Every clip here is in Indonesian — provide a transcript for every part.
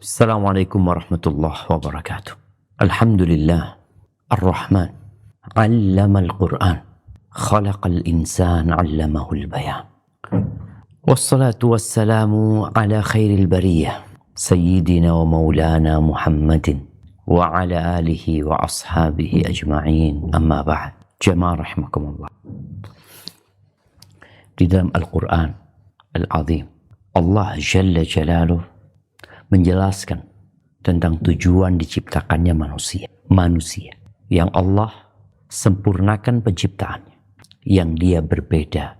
Assalamualaikum warahmatullahi wabarakatuh. Alhamdulillah, Ar-Rahman, 'allamal Qur'an, khalaqal insan 'allamahul bayan. Wassalatu wassalamu ala khairil bariyah, sayyidina wa maulana Muhammadin wa ala alihi wa ashabihi ajma'in. Amma ba'd. Jamaah rahimakumullah. Di dalam Al-Quran Al-Azim, Allah Jalla Jalaluh menjelaskan tentang tujuan diciptakannya manusia. Manusia yang Allah sempurnakan penciptaannya, yang dia berbeda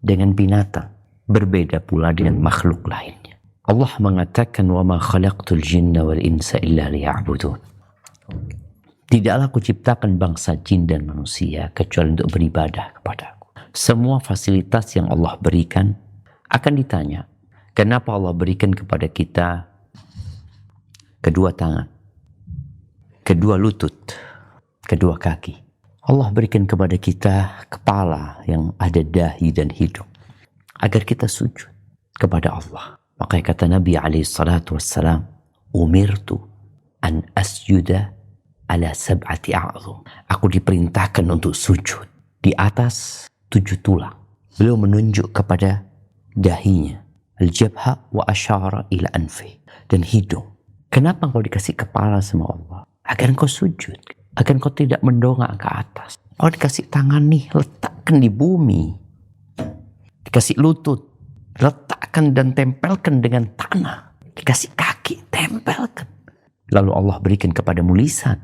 dengan binatang, berbeda pula dengan makhluk lainnya. Allah mengatakan, wa ma khalaqtul jinna wal insa illa liya'budun. Tidaklah kuciptakan bangsa jin dan manusia kecuali untuk beribadah kepadaku. Semua fasilitas yang Allah berikan akan ditanya, kenapa Allah berikan kepada kita kedua tangan, kedua lutut, kedua kaki. Allah berikan kepada kita kepala yang ada dahi dan hidung, agar kita sujud kepada Allah. Makanya kata Nabi SAW, umirtu an asjuda ala sab'ati a'zum. Aku diperintahkan untuk sujud di atas 7 tulang. Beliau menunjuk kepada dahinya, al-jabha wa asyara ila anfi, dan hidung. Kenapa engkau dikasih kepala sama Allah? Agar engkau sujud, agar engkau tidak mendongak ke atas. Engkau dikasih tangan nih, letakkan di bumi. Dikasih lutut, letakkan dan tempelkan dengan tanah. Dikasih kaki, tempelkan. Lalu Allah berikan kepadamu lisan,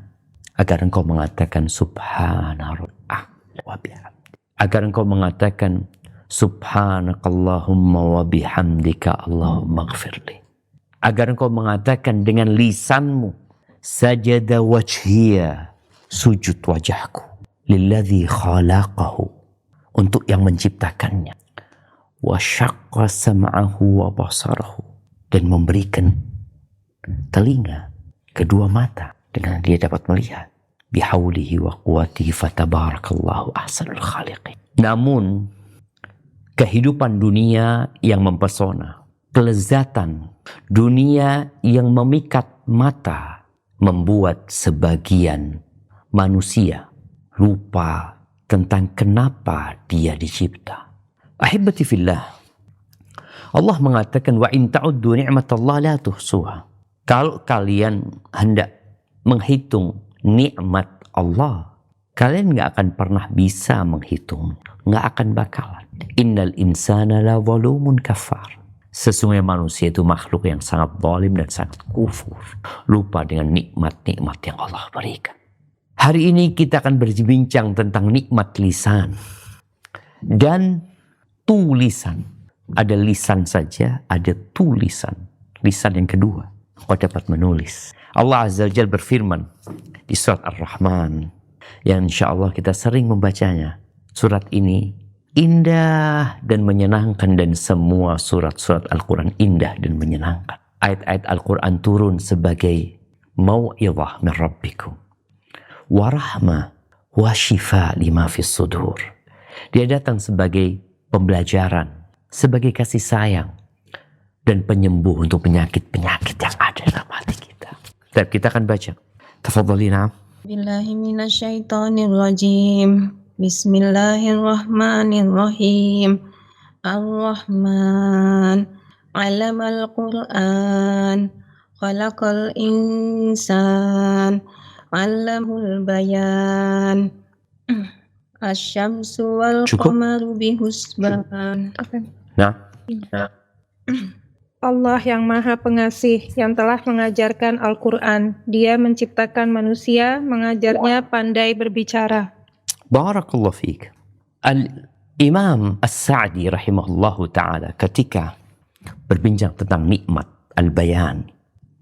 agar engkau mengatakan subhanallah wa bihamdi. Agar engkau mengatakan subhanakallahumma wa bihamdika Allahumma gfirli. Agar engkau mengatakan dengan lisanmu, sajada wajhiya, sujud wajahku, lilladzi khalaqahu, untuk yang menciptakannya, wa syaqqa sam'ahu wa basarahu, dan memberikan telinga, kedua mata, dengan dia dapat melihat, bihaulihi wa quwwatihi fatabarakallahu ahsanul khaliqin. Namun kehidupan dunia yang mempesona, kelezatan dunia yang memikat mata, membuat sebagian manusia lupa tentang kenapa dia dicipta. Ahibati fillah, Allah mengatakan, wa in ta'uddu ni'matallahi la tuhsuha. Kalau kalian hendak menghitung nikmat Allah, kalian gak akan pernah bisa menghitung, gak akan bakalan. Innal insana la zalumun kafar. Sesungguhnya manusia itu makhluk yang sangat zalim dan sangat kufur, lupa dengan nikmat-nikmat yang Allah berikan. Hari ini kita akan berbincang tentang nikmat lisan dan tulisan. Ada lisan saja, ada tulisan. Lisan yang kedua, kau dapat menulis. Allah Azza wa Jalla berfirman di surat Ar-Rahman, yang insya Allah kita sering membacanya. Surat ini indah dan menyenangkan, dan semua surat-surat Al-Quran indah dan menyenangkan. Ayat-ayat Al-Quran turun sebagai mau'izah min rabbikum wa rahmah wa shifa lima fis sudur. Dia datang sebagai pembelajaran, sebagai kasih sayang, dan penyembuh untuk penyakit-penyakit yang ada dalam hati kita. Dan kita akan baca. Tafadhalina. Billahi minasyaitonir rajim. Bismillahirrahmanirrahim. Ar-Rahman, 'allamal Qur'an, khalaqal insan, 'allamahul bayan. Asy-syamsu wal qamaru bihusban. Nah. Allah yang Maha Pengasih, yang telah mengajarkan Al-Quran. Dia menciptakan manusia, mengajarnya pandai berbicara. Barakallahu fiik. Al-Imam As-Sa'di rahimahullahu ta'ala ketika berbincang tentang nikmat al-bayan,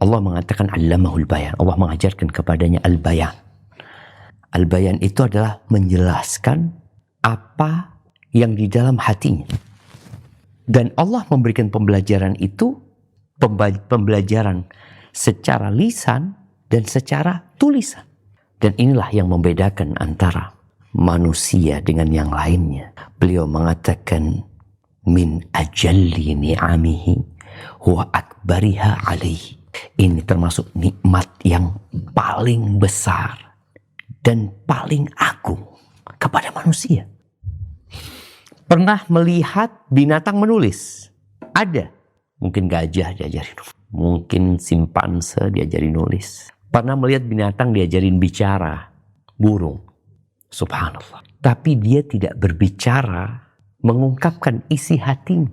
Allah mengatakan 'allamahul bayan. Allah mengajarkan kepadanya al-bayan. Al-bayan itu adalah menjelaskan apa yang di dalam hatinya. Dan Allah memberikan pembelajaran itu, pembelajaran secara lisan dan secara tulisan. Dan inilah yang membedakan antara manusia dengan yang lainnya. Beliau mengatakan, min ajalli ni'amihi huwa akbariha alaihi. Ini termasuk nikmat yang paling besar dan paling agung kepada manusia. Pernah melihat binatang menulis? Ada. Mungkin gajah diajarin nulis. Mungkin simpanse diajarin nulis. Pernah melihat binatang diajarin bicara? Burung. Subhanallah. Tapi dia tidak berbicara, mengungkapkan isi hatinya.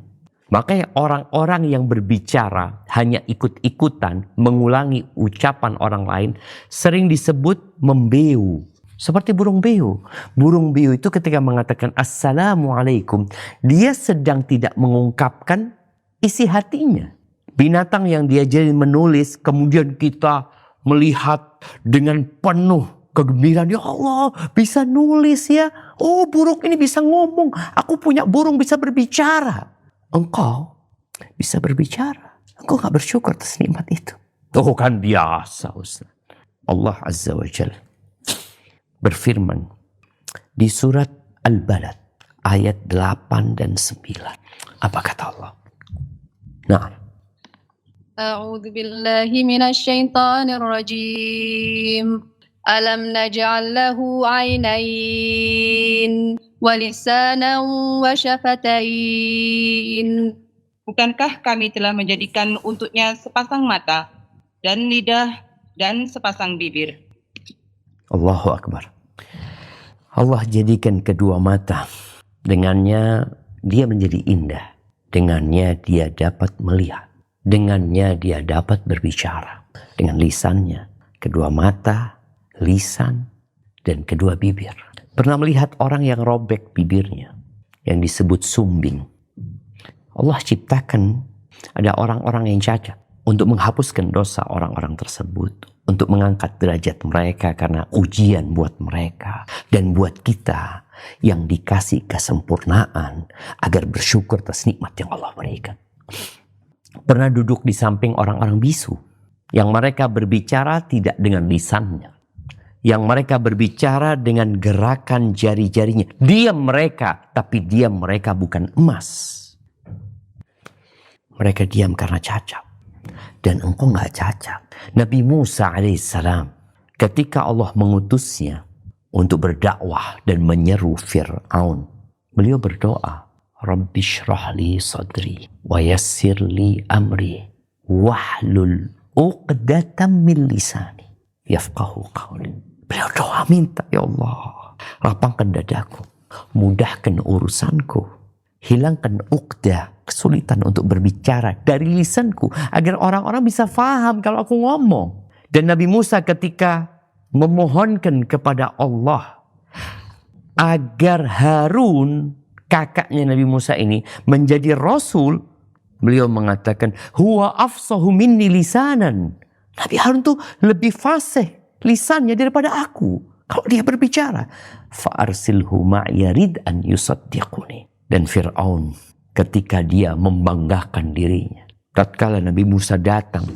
Makanya orang-orang yang berbicara hanya ikut-ikutan, mengulangi ucapan orang lain, sering disebut membeu. Seperti burung beo. Burung beo itu ketika mengatakan Assalamualaikum, dia sedang tidak mengungkapkan isi hatinya. Binatang yang diajarin menulis, kemudian kita melihat dengan penuh kegembiraan. Ya Allah, bisa nulis ya. Oh, burung ini bisa ngomong. Aku punya burung bisa berbicara. Engkau bisa berbicara. Engkau gak bersyukur atas nikmat itu. Oh kan biasa Ustaz. Allah Azza wa Jalla berfirman di surat Al-Balad ayat 8 dan 9. Apa kata Allah? Nah. A'udzu billahi minasyaitonir rajim. Alam naj'al lahu 'ainain wa lisanan wa syafatain. Bukankah kami telah menjadikan untuknya sepasang mata dan lidah dan sepasang bibir? Allahu Akbar. Allah jadikan kedua mata. Dengannya dia menjadi indah. Dengannya dia dapat melihat. Dengannya dia dapat berbicara. Dengan lisannya. Kedua mata, lisan, dan kedua bibir. Pernah melihat orang yang robek bibirnya. Yang disebut sumbing. Allah ciptakan ada orang-orang yang cacat. Untuk menghapuskan dosa orang-orang tersebut. Untuk mengangkat derajat mereka karena ujian buat mereka. Dan buat kita yang dikasih kesempurnaan agar bersyukur atas nikmat yang Allah berikan. Pernah duduk di samping orang-orang bisu. Yang mereka berbicara tidak dengan lisannya. Yang mereka berbicara dengan gerakan jari-jarinya. Diam mereka, tapi diam mereka bukan emas. Mereka diam karena cacat. Dan engkau gak cacat. Nabi Musa alaihissalam ketika Allah mengutusnya untuk berdakwah dan menyeru Fir'aun, beliau berdoa, Rabbi syrah li sadri wa yassir li amri wahlul uqdatam min lisani yafqahu qawli. Beliau doa minta, ya Allah, lapangkan dadaku, mudahkan urusanku, hilangkan uqdah, kesulitan untuk berbicara dari lisanku agar orang-orang bisa faham kalau aku ngomong. Dan Nabi Musa ketika memohonkan kepada Allah agar Harun, kakaknya Nabi Musa ini, menjadi rasul, beliau mengatakan huwa afsahu minni lisanan. Nabi Harun tuh lebih fasih lisannya daripada aku kalau dia berbicara. Fa arsilhu ma'iya rid'an yusaddiquni. Dan Fir'aun ketika dia membanggakan dirinya, tatkala Nabi Musa datang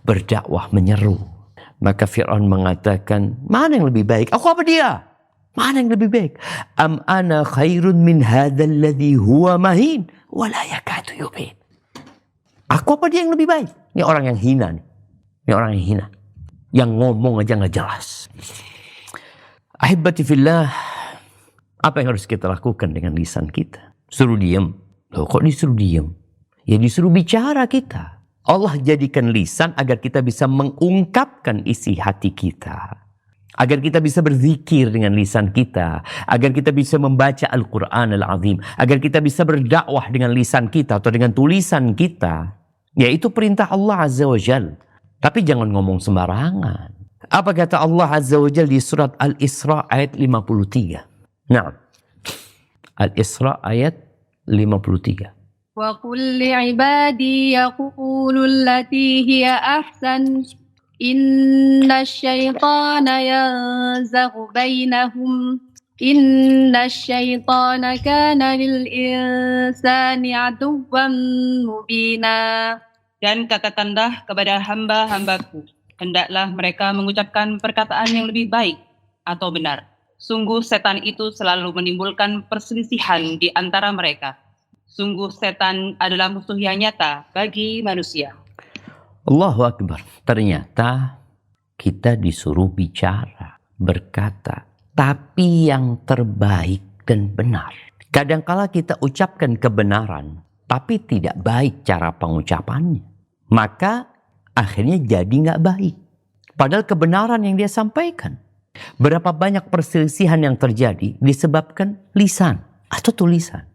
berdakwah menyeru, maka Fir'aun mengatakan, mana yang lebih baik? Aku apa dia? Mana yang lebih baik? Am ana khairun min hadzal ladzi huwa mahin wa la yakadu yubin. Aku apa dia yang lebih baik? Ini orang yang hina nih. Ini orang yang hina. Yang ngomong aja nggak jelas. Ahibati fillah, apa yang harus kita lakukan dengan lisan kita? Suruh diam. Loh, kok disuruh diam? Ya disuruh bicara kita. Allah jadikan lisan agar kita bisa mengungkapkan isi hati kita. Agar kita bisa berzikir dengan lisan kita. Agar kita bisa membaca Al-Quran Al-Azim. Agar kita bisa berdakwah dengan lisan kita atau dengan tulisan kita. Yaitu perintah Allah Azza wa Jal. Tapi jangan ngomong sembarangan. Apa kata Allah Azza wa Jal di surat Al-Isra ayat 53? Nah, Al-Isra ayat 53. Wa qul li'ibadi yaqulu allati hiya ahsan inna syaitana yanzaghu bainahum inna syaitana kana lil insani aduwwan mubina. Dan katakanlah kepada hamba-hambaku, hendaklah mereka mengucapkan perkataan yang lebih baik atau benar. Sungguh setan itu selalu menimbulkan perselisihan di antara mereka. Sungguh setan adalah musuh yang nyata bagi manusia. Allahu Akbar. Ternyata kita disuruh bicara, berkata, tapi yang terbaik dan benar. Kadangkala kita ucapkan kebenaran, tapi tidak baik cara pengucapannya. Maka akhirnya jadi nggak baik. Padahal kebenaran yang dia sampaikan. Berapa banyak perselisihan yang terjadi disebabkan lisan atau tulisan.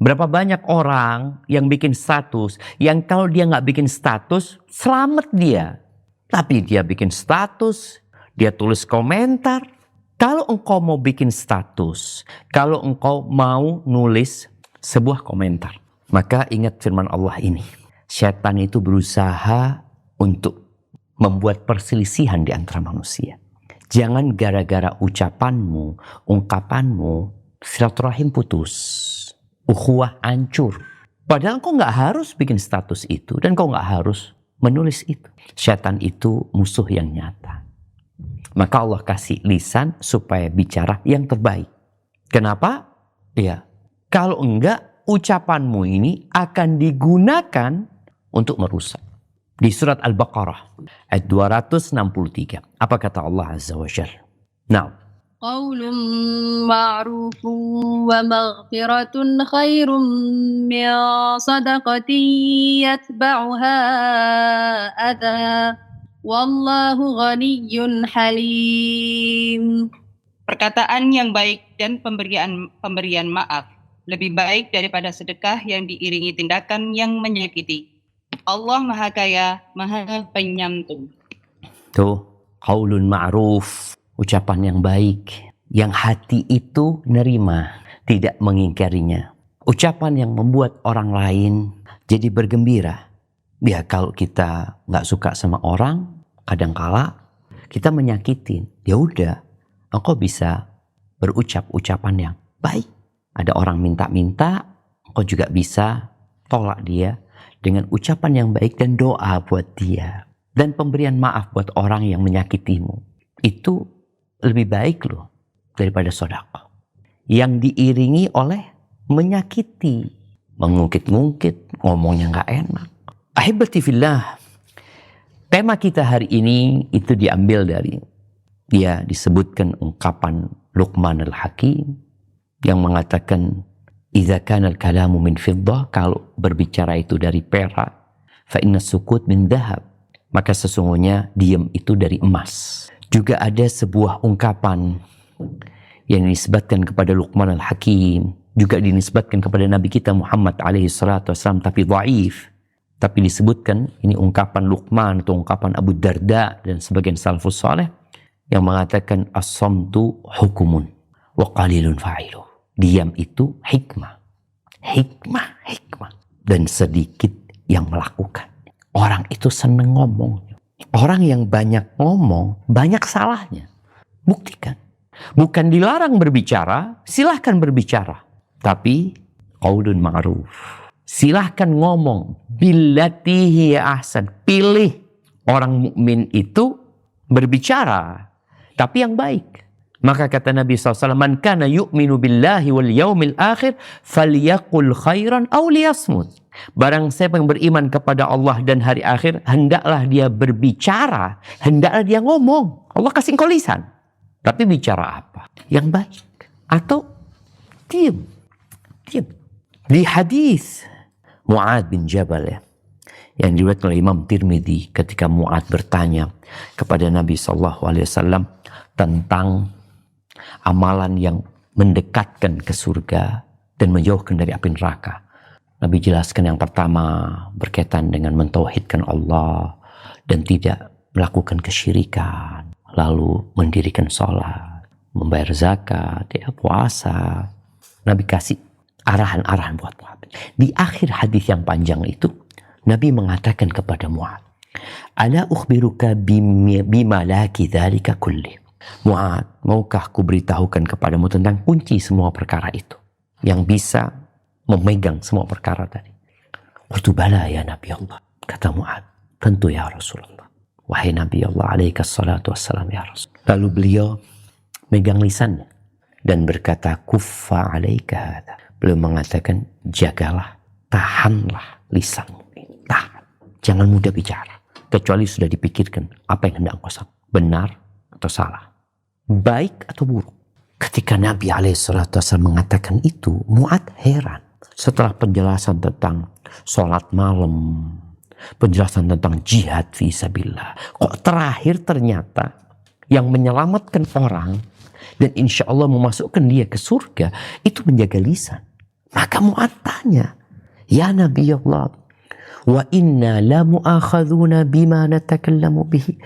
Berapa banyak orang yang bikin status, yang kalau dia nggak bikin status, selamat dia. Tapi dia bikin status, dia tulis komentar. Kalau engkau mau bikin status, kalau engkau mau nulis sebuah komentar, maka ingat firman Allah ini. Setan itu berusaha untuk membuat perselisihan di antara manusia. Jangan gara-gara ucapanmu, ungkapanmu, silaturahim putus. Ukhuwah hancur. Padahal kau nggak harus bikin status itu dan kau nggak harus menulis itu. Syaitan itu musuh yang nyata. Maka Allah kasih lisan supaya bicara yang terbaik. Kenapa? Ya, kalau enggak ucapanmu ini akan digunakan untuk merusak. Di surat Al-Baqarah ayat 263. Apa kata Allah Azza wa Jalla? Nah. قول معروف ومغفرة خير من صدقة يتبعها أذى والله غني حليم. Perkataan yang baik dan pemberian maaf lebih baik daripada sedekah yang diiringi tindakan yang menyakiti. Allah Maha Kaya, Maha Penyantun. Tuh, qaulun ma'ruf. Ucapan yang baik, yang hati itu nerima, tidak mengingkarinya. Ucapan yang membuat orang lain jadi bergembira. Ya kalau kita nggak suka sama orang, kadangkala kita menyakitin. Ya udah, engkau bisa berucap ucapan yang baik. Ada orang minta-minta, engkau juga bisa tolak dia dengan ucapan yang baik dan doa buat dia. Dan pemberian maaf buat orang yang menyakitimu. Itu lebih baik loh daripada sedekah yang diiringi oleh menyakiti, mengungkit-ungkit, ngomongnya nggak enak. Ahibati fillah, tema kita hari ini itu diambil dari disebutkan ungkapan Luqman al-Hakim yang mengatakan idza kana al-kalamu min fiddah, kalau berbicara itu dari perak, fa inna sukut min dhahab, maka sesungguhnya diam itu dari emas. Juga ada sebuah ungkapan yang dinisbatkan kepada Luqman al-Hakim, juga dinisbatkan kepada Nabi kita Muhammad alaihi salatu wasallam, tapi dhaif. Tapi disebutkan ini ungkapan Luqman atau ungkapan Abu Darda dan sebagian salafus saleh yang mengatakan as-samtu hukumun wa qalilun fa'iluh. Diam itu hikmah. Hikmah dan sedikit yang melakukan. Orang itu seneng ngomong. Orang yang banyak ngomong, banyak salahnya. Buktikan. Bukan dilarang berbicara, silahkan berbicara. Tapi, qaulun ma'ruf. Silahkan ngomong. Billati hiya ahsan. Pilih orang mukmin itu berbicara. Tapi yang baik. Maka kata Nabi SAW, man kana yu'minu billahi wal yaumil akhir, falyaqul khairan aw liyasmut. Barang siapa yang beriman kepada Allah dan hari akhir, hendaklah dia berbicara, hendaklah dia ngomong. Allah kasih engkau lisan. Tapi bicara apa? Yang baik. Atau diam. Di hadis Mu'ad bin Jabal yang diriwayatkan oleh Imam Tirmidzi, ketika Mu'ad bertanya kepada Nabi SAW tentang amalan yang mendekatkan ke surga dan menjauhkan dari api neraka. Nabi jelaskan yang pertama berkaitan dengan mentauhidkan Allah dan tidak melakukan kesyirikan, lalu mendirikan sholat, membayar zakat, puasa. Nabi kasih arahan-arahan buat Mu'ad. Di akhir hadis yang panjang itu, Nabi mengatakan kepada Mu'ad, "Ala ukhbiruka bima laki dzalika kulli." Mu'ad, maukah ku beritahukan kepadamu tentang kunci semua perkara itu yang bisa memegang semua perkara tadi? Qultu bala ya Nabi Allah. Kata Mu'ad, tentu ya Rasulullah. Wahai Nabi Allah alaihi salatu wassalam ya Rasul. Lalu beliau megang lisannya dan berkata, kuffa alaika hadha. Beliau mengatakan, jagalah, tahanlah lisanmu. Tahan. Jangan mudah bicara. kecuali sudah dipikirkan apa yang hendak engkau sampaikan, benar atau salah, baik atau buruk. Ketika Nabi SAW mengatakan itu, Mu'adz heran. Setelah penjelasan tentang sholat malam, penjelasan tentang jihad fisabilillah, kok terakhir ternyata yang menyelamatkan orang dan insya Allah memasukkan dia ke surga itu menjaga lisan. Maka Mu'adz tanya, ya Nabi Allah, wa inna la mu'akhadhuna bima natakallamu bihi.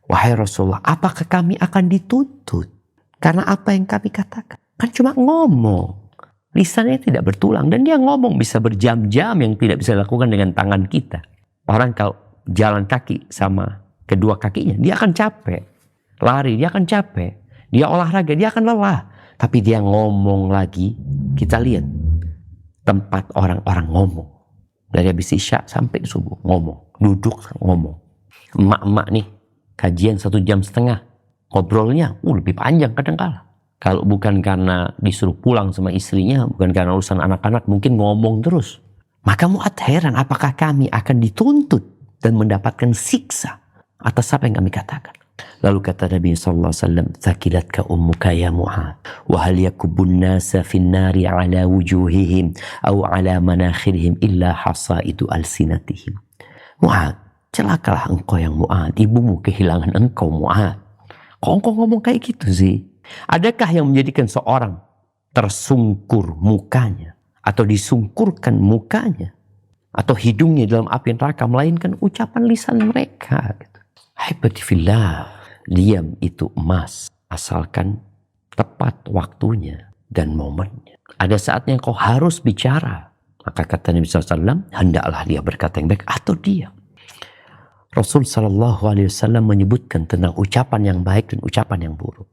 Wahai Rasulullah, apakah kami akan dituntut karena apa yang kami katakan? Kan cuma ngomong. Lisannya tidak bertulang. Dan dia ngomong bisa berjam-jam yang tidak bisa dilakukan dengan tangan kita. Orang kalau jalan kaki sama kedua kakinya, dia akan capek. Lari, dia akan capek. Dia olahraga, dia akan lelah. Tapi dia ngomong lagi. Kita lihat tempat orang-orang ngomong. Dari habis isya sampai subuh ngomong. Duduk ngomong. Emak-emak nih, kajian 1,5 jam. Ngobrolnya lebih panjang kadang-kala. Kalau bukan karena disuruh pulang sama istrinya, bukan karena urusan anak-anak, mungkin ngomong terus. Maka Mu'adz heran apakah kami akan dituntut dan mendapatkan siksa atas apa yang kami katakan. Lalu kata Nabi SAW, "Thakilatka ummuka ya Mu'adz, wa hal yakubun nasa fin nari ala wujuhihim aw ala manakhirihim illa hasaidu alsinatihim." Mu'adz, celakalah engkau yang Mu'adz, ibumu kehilangan engkau Mu'adz. Kok engkau ngomong kayak gitu sih? Adakah yang menjadikan seorang tersungkur mukanya atau disungkurkan mukanya atau hidungnya dalam api neraka melainkan ucapan lisan mereka? Haibati fillah, diam itu emas asalkan tepat waktunya dan momennya. Ada saatnya kau harus bicara. Maka kata Nabi SAW, hendaklah dia berkata yang baik atau diam. Rasul SAW menyebutkan tentang ucapan yang baik dan ucapan yang buruk.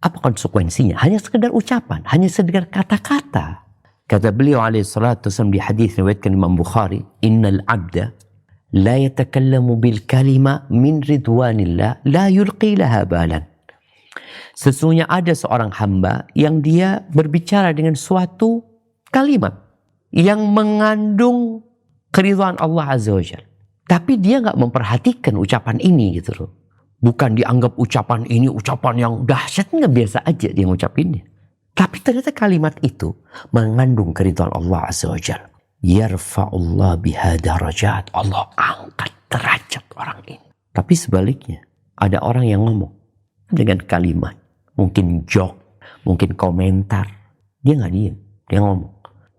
Apa konsekuensinya? Hanya sekedar ucapan, hanya sekedar kata-kata. Kata beliau SAW di hadis riwayatkan Imam Bukhari, innal abda la yatakallamu bil kalima min ridwanillah la yulqi laha balan. Sesungguhnya ada seorang hamba yang dia berbicara dengan suatu kalimat yang mengandung keridhaan Allah Azza wa Jalla. Tapi dia nggak memperhatikan ucapan ini gitu loh. Bukan dianggap ucapan ini ucapan yang dahsyat, nggak, biasa aja dia ngucapinnya. Tapi ternyata kalimat itu mengandung keridhaan Allah Azza wa Jalla. Yarfa'ullah biha darajat. Allah angkat derajat orang ini. Tapi sebaliknya, ada orang yang ngomong dengan kalimat, mungkin joke, mungkin komentar. Dia nggak diam, dia ngomong.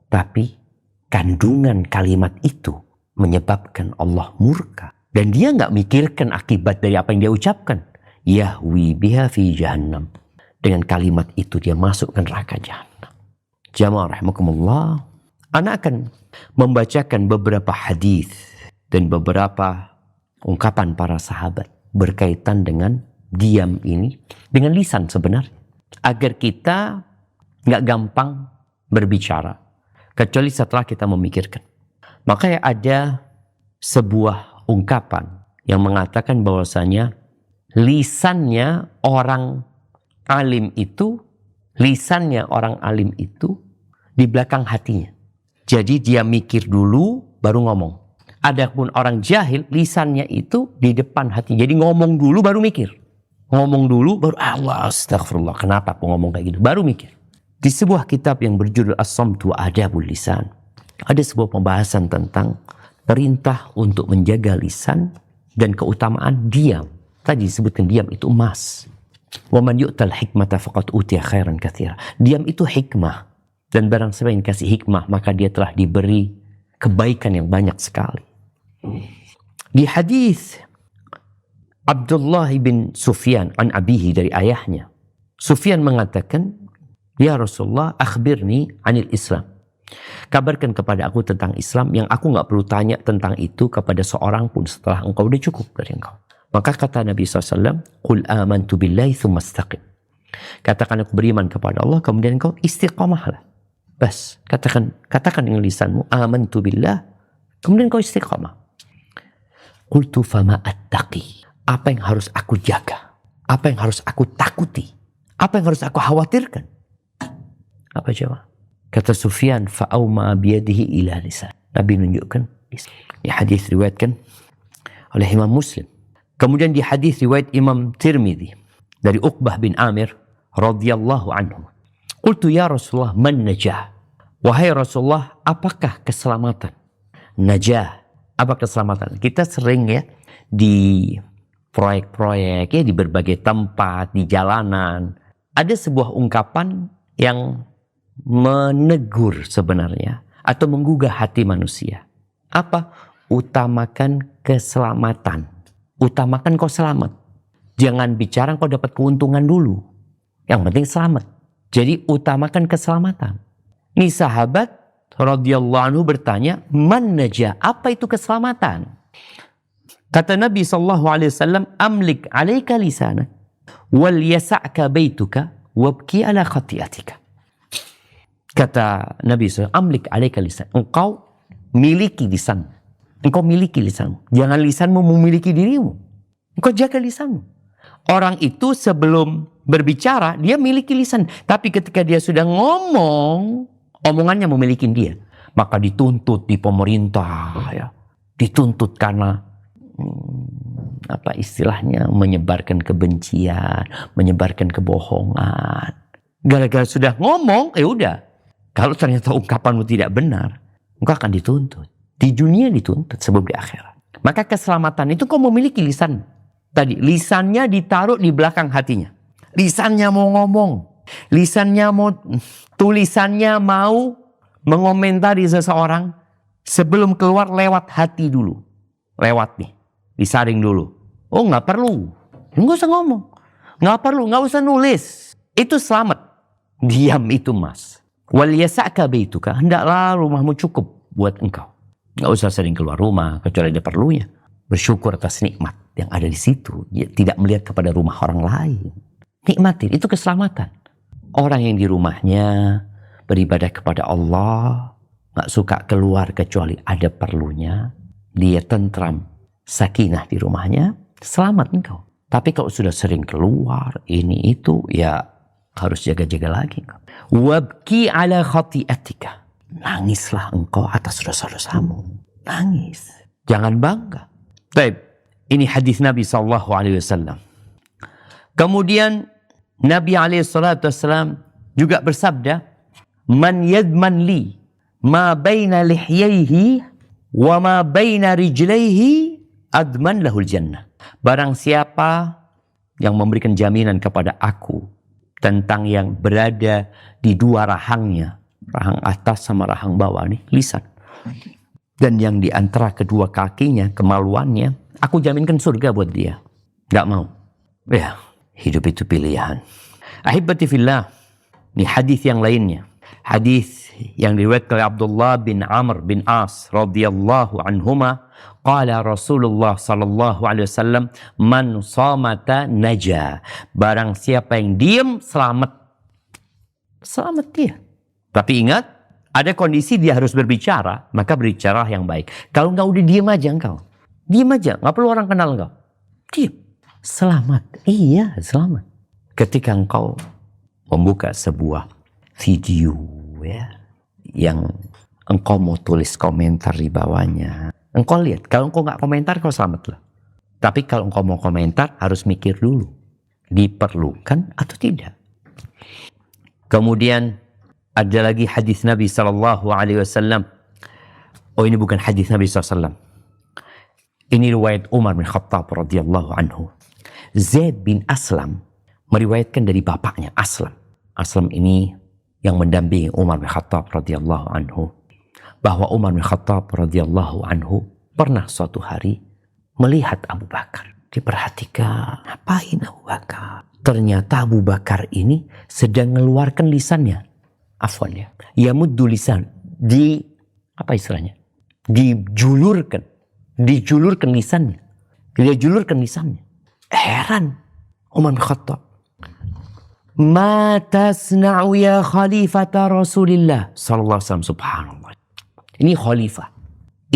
Tapi kandungan kalimat itu menyebabkan Allah murka. Dan dia nggak mikirkan akibat dari apa yang dia ucapkan. Yahwi biha fi jahannam. Dengan kalimat itu dia masuk ke neraka jahannam. Jamaah rahimakumullah. Anak akan membacakan beberapa hadis dan beberapa ungkapan para sahabat berkaitan dengan diam ini dengan lisan sebenarnya. Agar kita nggak gampang berbicara. Kecuali setelah kita memikirkan. Makanya ada sebuah ungkapan yang mengatakan bahwasanya lisannya orang alim itu di belakang hatinya. Jadi dia mikir dulu baru ngomong. Adapun orang jahil lisannya itu di depan hati. Jadi ngomong dulu baru mikir. Ngomong dulu baru Allah astagfirullah. Kenapa aku ngomong kayak gitu? Baru mikir. Di sebuah kitab yang berjudul As-Samtu wa Adabul Lisan, ada sebuah pembahasan tentang perintah untuk menjaga lisan dan keutamaan diam. Tadi disebutkan diam itu emas. Wa man yu'tal hikmata faqad utiya khairan katsira. Diam itu hikmah. Dan barang siapa yang kasih hikmah, maka dia telah diberi kebaikan yang banyak sekali. Di hadis Abdullah bin Sufyan an abihi, dari ayahnya, Sufyan mengatakan, ya Rasulullah, akhbirni anil Islam. Kabarkan kepada aku tentang Islam yang aku nggak perlu tanya tentang itu kepada seorang pun setelah engkau, udah cukup dari engkau. Maka kata Nabi SAW, Qul amantu billahi thumma istaqim. Katakan aku beriman kepada Allah, kemudian engkau istiqamahlah. Bas, katakan dengan lisanmu, amantu billah, kemudian engkau istiqamah. Qultu fama attaqi. Apa yang harus aku jaga? Apa yang harus aku takuti? Apa yang harus aku khawatirkan? Apa jawab? Kata Sufyan, fa'auma biyadihi ila lisan. Nabi menunjukkan. Ya, hadis riwayatkan oleh Imam Muslim. Kemudian di hadis riwayat Imam Tirmidzi dari Uqbah bin Amir radhiyallahu anhu. Qultu ya Rasulullah, man najah? Wahai Rasulullah, apakah keselamatan? Najah, apa keselamatan? Kita sering ya di proyek-proyek ya, di berbagai tempat, di jalanan, ada sebuah ungkapan yang menegur sebenarnya atau menggugah hati manusia. Apa? Utamakan keselamatan. Utamakan kau selamat. Jangan bicara kau dapat keuntungan dulu. Yang penting selamat. Jadi utamakan keselamatan. Nih sahabat radhiyallahu anhu bertanya, man najah? Apa itu keselamatan? Kata Nabi SAW, amlik alaika lisanak wal yasa'ka baituka wabki ala khati'atika. Kata Nabi SAW, amlik alaika lisan. Engkau miliki lisan. Engkau miliki lisan. Jangan lisanmu memiliki dirimu. Engkau jaga lisanmu. Orang itu sebelum berbicara, dia miliki lisan. Tapi ketika dia sudah ngomong, omongannya memiliki dia. Maka dituntut di pemerintah. Ya. Dituntut karena apa istilahnya, menyebarkan kebencian, menyebarkan kebohongan. Gara-gara sudah ngomong, udah. Kalau ternyata ungkapanmu tidak benar, engkau akan dituntut. Di dunia dituntut sebelum di akhirat. Maka keselamatan itu kau memiliki lisan. Tadi lisannya ditaruh di belakang hatinya. Lisannya mau ngomong, lisannya mau tulisannya mau mengomentari seseorang, sebelum keluar lewat hati dulu. Lewat nih, disaring dulu. Oh nggak perlu, nggak usah ngomong, nggak perlu, nggak usah nulis. Itu selamat. Diam itu mas. Wal yasa'ka baituka, hendaklah rumahmu cukup buat engkau. Nggak usah sering keluar rumah kecuali ada perlunya. Bersyukur atas nikmat yang ada di situ. Ya, tidak melihat kepada rumah orang lain. Nikmatin, itu keselamatan. Orang yang di rumahnya beribadah kepada Allah, nggak suka keluar kecuali ada perlunya, dia tentram, sakinah di rumahnya, selamat engkau. Tapi kalau sudah sering keluar, ini itu, ya harus jaga-jaga lagi. Wabki ala khati'atika. Nangislah engkau atas dosa-dosamu. Nangis. Jangan bangga. Baik, ini hadis Nabi SAW. Kemudian Nabi SAW juga bersabda, man yadman li ma baina lihyaihi wa ma baina rijlaihi adman lahul jannah. Barang siapa yang memberikan jaminan kepada aku tentang yang berada di dua rahangnya, rahang atas sama rahang bawah nih, lisan, dan yang di antara kedua kakinya, kemaluannya, aku jaminkan surga buat dia. Gak mau. Ya, hidup itu pilihan. Ahibati fillah, ini hadis yang lainnya. Hadis yang diriwayatkan oleh Abdullah bin Amr bin As radhiyallahu anhuma, qala Rasulullah sallallahu alaihi wasallam, man samata naja. Barang siapa yang diam, selamat. Selamat dia. Tapi ingat, ada kondisi dia harus berbicara, maka berbicara yang baik. Kalau enggak, udah diam aja engkau. Diam aja, nggak perlu orang kenal engkau. Diam. Selamat. Iya, selamat. Ketika engkau membuka sebuah video ya, yang engkau mau tulis komentar di bawahnya, engkau lihat. Kalau engkau nggak komentar, kau selamat lah. Tapi kalau engkau mau komentar, harus mikir dulu. Diperlukan atau tidak. Kemudian ada lagi hadis Nabi SAW. Oh, ini bukan hadis Nabi SAW. Ini riwayat Umar bin Khattab radhiyallahu anhu. Zaid bin Aslam meriwayatkan dari bapaknya Aslam. Aslam ini yang mendampingi Umar bin Khattab radhiyallahu anhu, bahwa Umar bin Khattab radhiyallahu anhu pernah suatu hari melihat Abu Bakar. Diperhatikan, ngapain Abu Bakar? Ternyata Abu Bakar ini sedang mengeluarkan lisannya. Afwan ya. Yamuddu lisan. Apa istilahnya? Dijulurkan lisannya. Dia julurkan lisannya. Heran Umar bin Khattab. Ma tasna'u ya khalifata Rasulillah sallallahu alaihi wasallam. Subhanallah. Ini khalifah.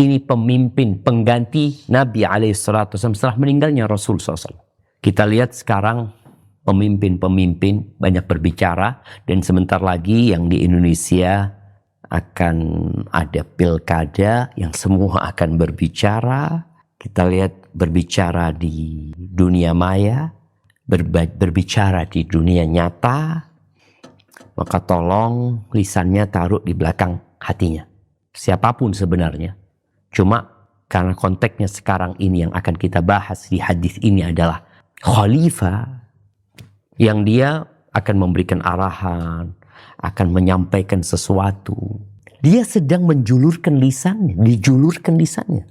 Ini pemimpin pengganti Nabi alaihi salatu wasallam setelah meninggalnya Rasul SAW. Kita lihat sekarang pemimpin-pemimpin banyak berbicara, dan sebentar lagi yang di Indonesia akan ada pilkada yang semua akan berbicara. Kita lihat berbicara di dunia maya, berbicara di dunia nyata, maka tolong lisannya taruh di belakang hatinya. Siapapun sebenarnya. Cuma karena konteksnya sekarang ini yang akan kita bahas di hadis ini adalah khalifah yang dia akan memberikan arahan, akan menyampaikan sesuatu. Dia sedang menjulurkan lisannya, dijulurkan lisannya.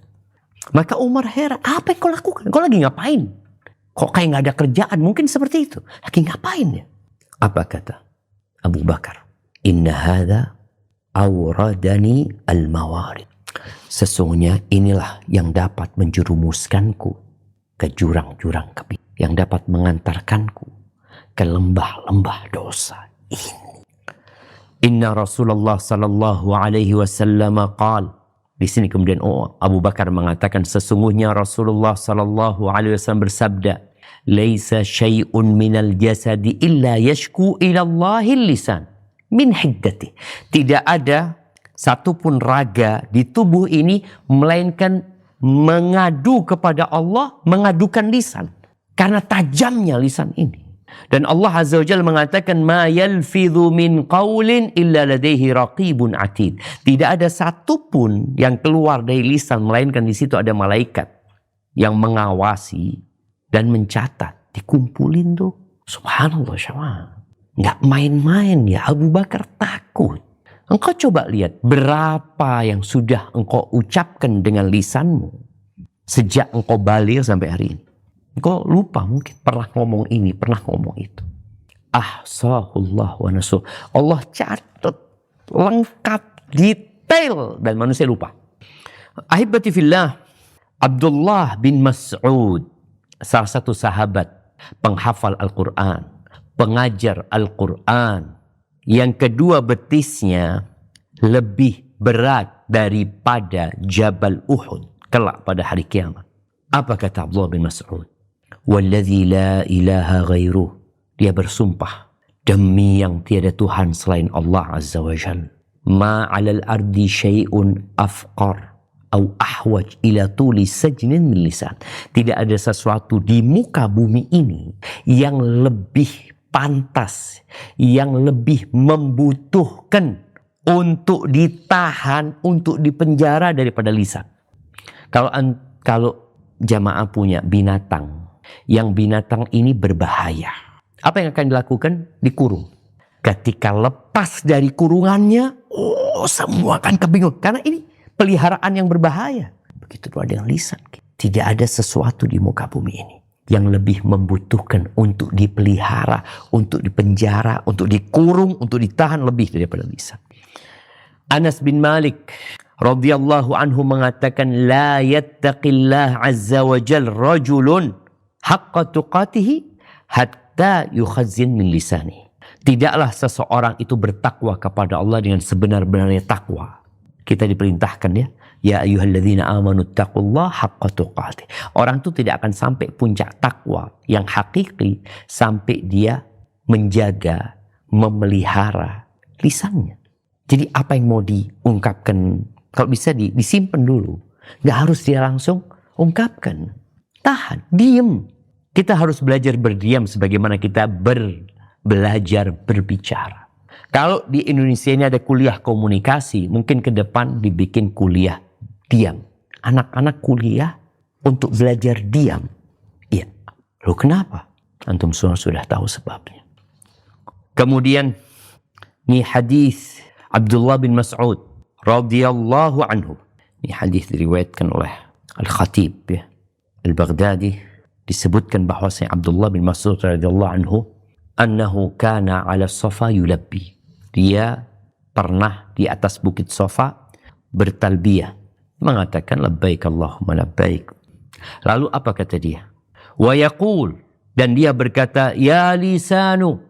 Maka Umar heran, apa yang kau lakukan? Kau lagi ngapain? Kok kayak gak ada kerjaan? Mungkin seperti itu. Lagi ngapain ya? Apa kata Abu Bakar? Inna hadha awradani al-mawarid. Sesungguhnya inilah yang dapat menjerumuskanku ke jurang-jurang kebi, yang dapat mengantarkanku ke lembah-lembah dosa ini. Inna Rasulullah sallallahu alaihi wasallam qala. Di sini kemudian Abu Bakar mengatakan sesungguhnya Rasulullah sallallahu alaihi wasallam bersabda, "Laisa syai'un minal jasadi illa yashku ila Allahil lisan min hiddati." Tidak ada satupun raga di tubuh ini melainkan mengadu kepada Allah, mengadukan lisan karena tajamnya lisan ini. Dan Allah Azza wa Jalla mengatakan ma yalfidhu min qaulin illa ladaihi raqibun atid. Tidak ada satupun yang keluar dari lisan melainkan di situ ada malaikat yang mengawasi dan mencatat. Dikumpulin tuh. Subhanallah syawal. Nggak main-main ya, Abu Bakar takut. Engkau coba lihat berapa yang sudah engkau ucapkan dengan lisanmu sejak engkau balik sampai hari ini. Engkau lupa mungkin pernah ngomong ini, pernah ngomong itu. Ahsahullah wa nasuh. Allah catat lengkap, detail, dan manusia lupa. Ahibati fillah, Abdullah bin Mas'ud, salah satu sahabat penghafal Al-Quran, pengajar Al-Quran, yang kedua betisnya lebih berat daripada Jabal Uhud kelak pada hari kiamat. Apa kata Abdullah bin Mas'ud? Walladzi la ilaha ghairuh. Dia bersumpah demi yang tiada Tuhan selain Allah Azza wa Jalla. Ma 'alal ardi syai'un afqar au ahwaj ila tuli sajnin min lisan. Tidak ada sesuatu di muka bumi ini yang lebih pantas, yang lebih membutuhkan untuk ditahan, untuk dipenjara daripada lisan. Kalau jamaah punya binatang, yang binatang ini berbahaya, apa yang akan dilakukan? Dikurung. Ketika lepas dari kurungannya, semua akan kebingungan karena ini peliharaan yang berbahaya. Begitu juga dengan lisan. Tidak ada sesuatu di muka bumi ini yang lebih membutuhkan untuk dipelihara, untuk dipenjara, untuk dikurung, untuk ditahan lebih daripada lisan. Anas bin Malik radhiyallahu anhu mengatakan, la yattaqillah azza wa jal rajulun haqqa tuqatihi hatta yukhazzin min lisani. Tidaklah seseorang itu bertakwa kepada Allah dengan sebenar-benarnya takwa. Kita diperintahkan ya ayyuhalladzina amanu taqullaha haqqa tuqatih. Orang itu tidak akan sampai puncak takwa yang hakiki sampai dia menjaga, memelihara lisannya. Jadi apa yang mau diungkapkan, kalau bisa disimpan dulu. Nggak harus dia langsung ungkapkan. Tahan, diem. Kita harus belajar berdiam sebagaimana kita belajar berbicara. Kalau di Indonesia ini ada kuliah komunikasi, mungkin ke depan dibikin kuliah diam. Anak-anak kuliah untuk belajar diam. Iya. Loh kenapa? Antum semua sudah tahu sebabnya. Kemudian ini hadis Abdullah bin Mas'ud radhiyallahu anhu. Ini hadis diriwayatkan oleh Al-Khatib Al-Baghdadi. Disebutkan bahwasanya Abdullah bin Mas'ud radhiyallahu anhu annahu kana 'ala Safa yulabbi. Dia pernah di atas bukit Safa bertalbiyah, mengatakan labbaik Allahumma labbaik. Lalu apa kata dia? Wa yaqul, dan dia berkata, ya lisanu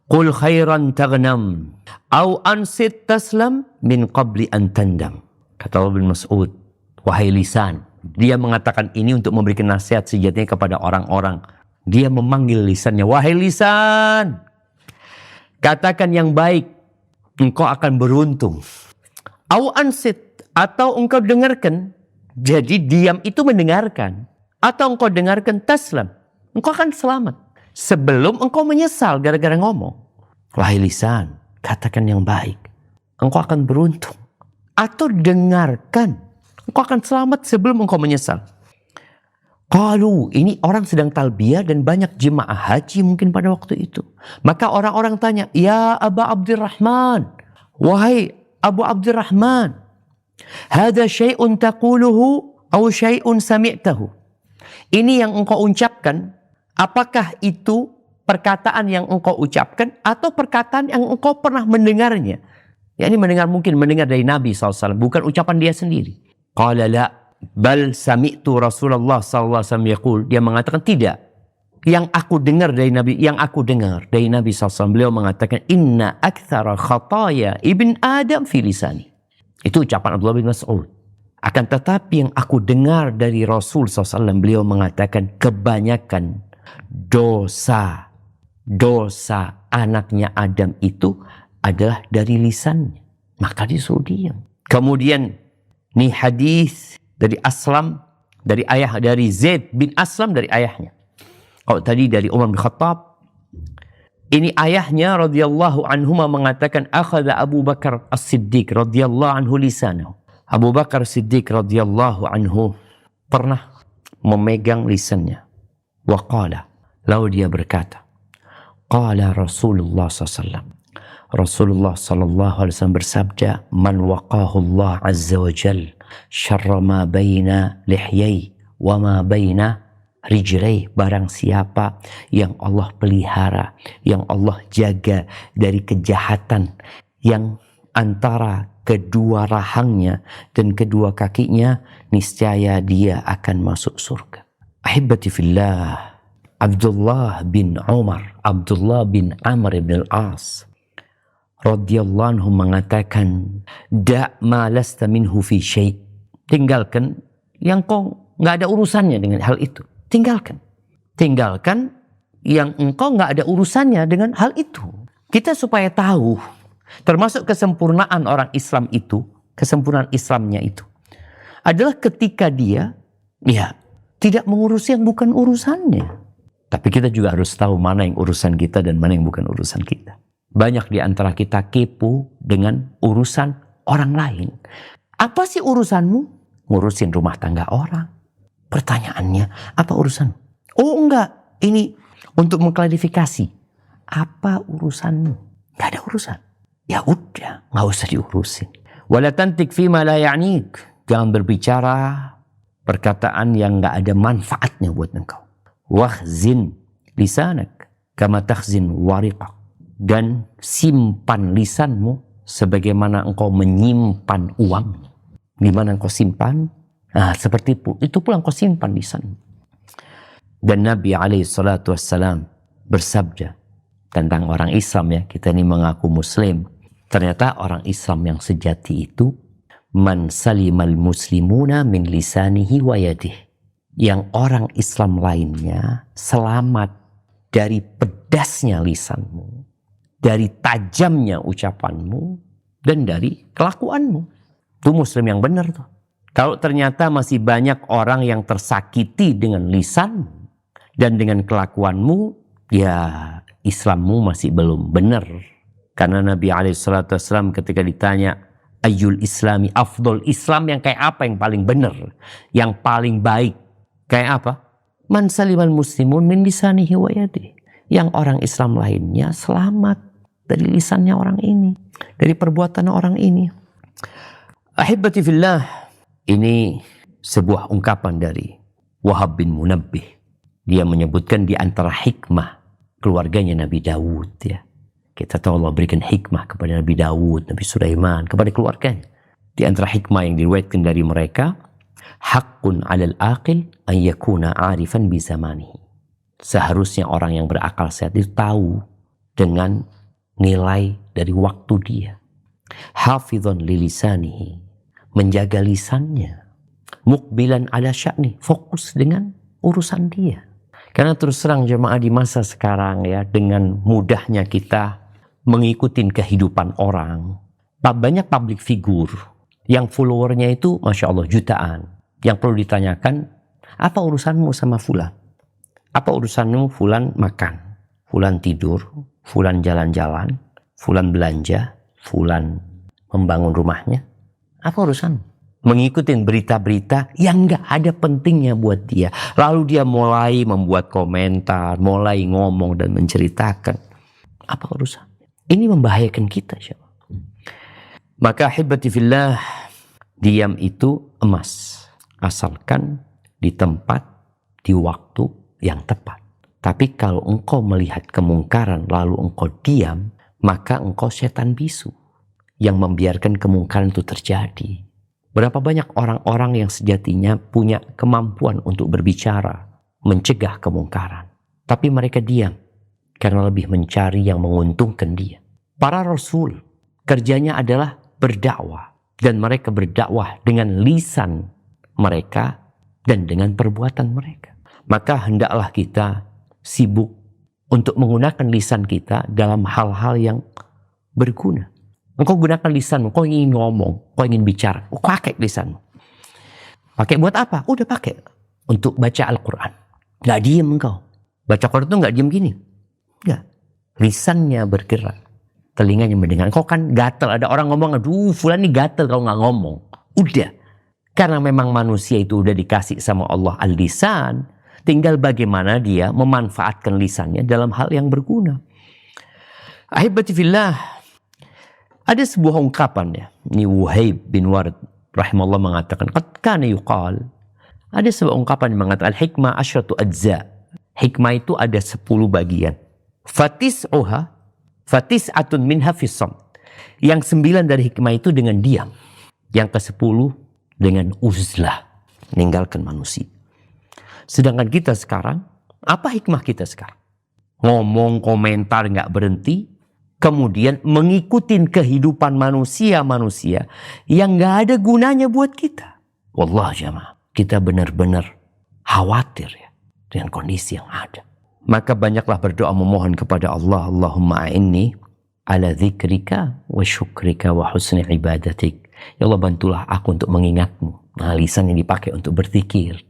qul khairan taghnam au ansit taslam min qabli an tandam. Kata Allah bin Mas'ud, wahai lisan. Dia mengatakan ini untuk memberikan nasihat sejatinya kepada orang-orang. Dia memanggil lisannya, wahai lisan, katakan yang baik, engkau akan beruntung. Au ansit, atau engkau dengarkan. Jadi diam itu mendengarkan. atau engkau dengarkan taslam, engkau akan selamat. Sebelum engkau menyesal gara-gara ngomong. Wahai lisan, katakan yang baik, engkau akan beruntung. Atau dengarkan, engkau akan selamat sebelum engkau menyesal. Qalu, ini orang sedang talbiyah dan banyak jemaah haji mungkin pada waktu itu. Maka orang-orang tanya, ya Aba Abdurrahman, wahai Abu Abdurrahman, hadha syai'un taquluhu aw syai'un sami'tahu. Ini yang engkau ucapkan, apakah itu perkataan yang engkau ucapkan atau perkataan yang engkau pernah mendengarnya? Ya, ini mungkin mendengar dari Nabi SAW, bukan ucapan dia sendiri. Qala la, bal sami'tu Rasulullah SAW yaqul. Dia mengatakan tidak. Yang aku dengar dari Nabi SAW, beliau mengatakan inna aktsara khataya ibn Adam fi lisani. Itu ucapan Abdullah bin Mas'ud. Akan tetapi yang aku dengar dari Rasul SAW, beliau mengatakan kebanyakan dosa anaknya Adam itu adalah dari lisannya. Maka disuruh diam. Kemudian nih hadis dari Aslam, dari Zaid bin Aslam dari ayahnya. Kalau tadi dari Umar bin Khattab, ini ayahnya radhiyallahu anhuma mengatakan akhadha Abu Bakar As-Siddiq radhiyallahu anhu lisanahu. Abu Bakar Siddiq radhiyallahu anhu pernah memegang lisannya. Wa qala, lalu dia berkata, qala Rasulullah SAW. Rasulullah SAW bersabda, man waqahu Allah azza wa jal syarra ma baina lihyai wa ma baina rijlai. Barang siapa yang Allah pelihara, yang Allah jaga dari kejahatan yang antara kedua rahangnya dan kedua kakinya, niscaya dia akan masuk surga. Ahibati fillah, Abdullah bin Amr bin al-As radhiyallahu anhu mengatakan, da' ma lasta minhu fi syai'. Tinggalkan yang kau nggak ada urusannya dengan hal itu. Tinggalkan yang engkau nggak ada urusannya dengan hal itu. Kita supaya tahu, termasuk kesempurnaan orang Islam itu, kesempurnaan Islamnya itu adalah ketika dia tidak mengurusi yang bukan urusannya. Tapi kita juga harus tahu mana yang urusan kita dan mana yang bukan urusan kita. Banyak di antara kita kepo dengan urusan orang lain. Apa sih urusanmu? Ngurusin rumah tangga orang. Pertanyaannya, apa urusan? Oh enggak, ini untuk mengklarifikasi. Apa urusanmu? Gak ada urusan. Ya udah, nggak usah diurusin. Wala tantik fima la ya'nik. Jangan berbicara perkataan yang nggak ada manfaatnya buat engkau. Wahzin lisanak kama takhzin wariqak. Dan simpan lisanmu sebagaimana engkau menyimpan uang. Di mana engkau simpan? Nah, seperti itu pula engkau simpan lisanmu. Dan Nabi SAW bersabda tentang orang Islam, ya, kita ini mengaku Muslim. Ternyata orang Islam yang sejati itu man salimal muslimuna min lisanihi wa yadihi. Yang orang Islam lainnya selamat dari pedasnya lisanmu, dari tajamnya ucapanmu, dan dari kelakuanmu. Itu Muslim yang benar tuh. Kalau ternyata masih banyak orang yang tersakiti dengan lisan dan dengan kelakuanmu, ya Islammu masih belum benar. Karena Nabi SAW ketika ditanya, ayyul islami afdol, Islam yang kayak apa yang paling benar, yang paling baik? Kayak apa? Man salimal muslimun min lisanihi wa yadihi. Yang orang Islam lainnya selamat dari lisannya orang ini, dari perbuatan orang ini. Ahibati fillah, ini sebuah ungkapan dari Wahab bin Munabbih. Dia menyebutkan di antara hikmah keluarganya Nabi Daud, ya. Kita tahu Allah berikan hikmah kepada Nabi Daud, Nabi Sulaiman, kepada keluarganya. Di antara hikmah yang diriwayatkan dari mereka, haqqun 'alal aqil an yakuna 'arifan bi zamanihi. Seharusnya orang yang berakal sehat itu tahu dengan nilai dari waktu dia. Hafidhon li lisanihi, menjaga lisannya. Muqbilan 'ala sya'ni, fokus dengan urusan dia. Karena terus terang jemaah di masa sekarang, ya, dengan mudahnya kita mengikuti kehidupan orang. Banyak public figure yang followernya itu Masya Allah jutaan. Yang perlu ditanyakan, Apa urusanmu sama fulan? Apa urusanmu fulan makan, fulan tidur, fulan jalan-jalan, fulan belanja, fulan membangun rumahnya? Apa urusanmu? Mengikuti berita-berita yang nggak ada pentingnya buat dia. Lalu dia mulai membuat komentar, mulai ngomong dan menceritakan. Apa urusan? Ini membahayakan kita. Maka ahibati fillah, diam itu emas. Asalkan di tempat, di waktu yang tepat. Tapi kalau engkau melihat kemungkaran lalu engkau diam, maka engkau setan bisu yang membiarkan kemungkaran itu terjadi. Berapa banyak orang-orang yang sejatinya punya kemampuan untuk berbicara, mencegah kemungkaran. Tapi mereka diam karena lebih mencari yang menguntungkan dia. Para rasul kerjanya adalah berdakwah. Dan mereka berdakwah dengan lisan mereka dan dengan perbuatan mereka. Maka hendaklah kita sibuk untuk menggunakan lisan kita dalam hal-hal yang berguna. Engkau gunakan lisanmu, kau ingin ngomong, kau ingin bicara, kau pakai lisanmu. Pakai buat apa? Udah pakai untuk baca Al-Quran. Nggak diem engkau. Baca Quran itu nggak diem gini. Nggak. Lisannya bergerak, telinganya mendengar. Kau kan gatel. Ada orang ngomong, aduh fulan ini gatel kalau nggak ngomong. Udah. Karena memang manusia itu udah dikasih sama Allah al-lisan. Tinggal bagaimana dia memanfaatkan lisannya dalam hal yang berguna. Ahibati fillah. Ada sebuah ungkapan ya. Ini Wuhaib bin Ward rahimahullah mengatakan. Qad kana yuqal. Ada sebuah ungkapan yang mengatakan. Al-hikmah asyratu ajza. Hikmah itu ada 10 bagian. Fatis'atun minha fissam. Yang 9 dari hikmah itu dengan diam. Yang ke-10 dengan uzlah. Meninggalkan manusia. Sedangkan kita sekarang. Apa hikmah kita sekarang? Ngomong, komentar nggak berhenti. Kemudian mengikuti kehidupan manusia-manusia yang gak ada gunanya buat kita. Wallah jamaah, kita benar-benar khawatir ya dengan kondisi yang ada. Maka banyaklah berdoa memohon kepada Allah. Allahumma a'inni ala dzikrika wa syukrika wa husni ibadatik. Ya Allah, bantulah aku untuk mengingatmu. Nah, lisan yang dipakai untuk berzikir.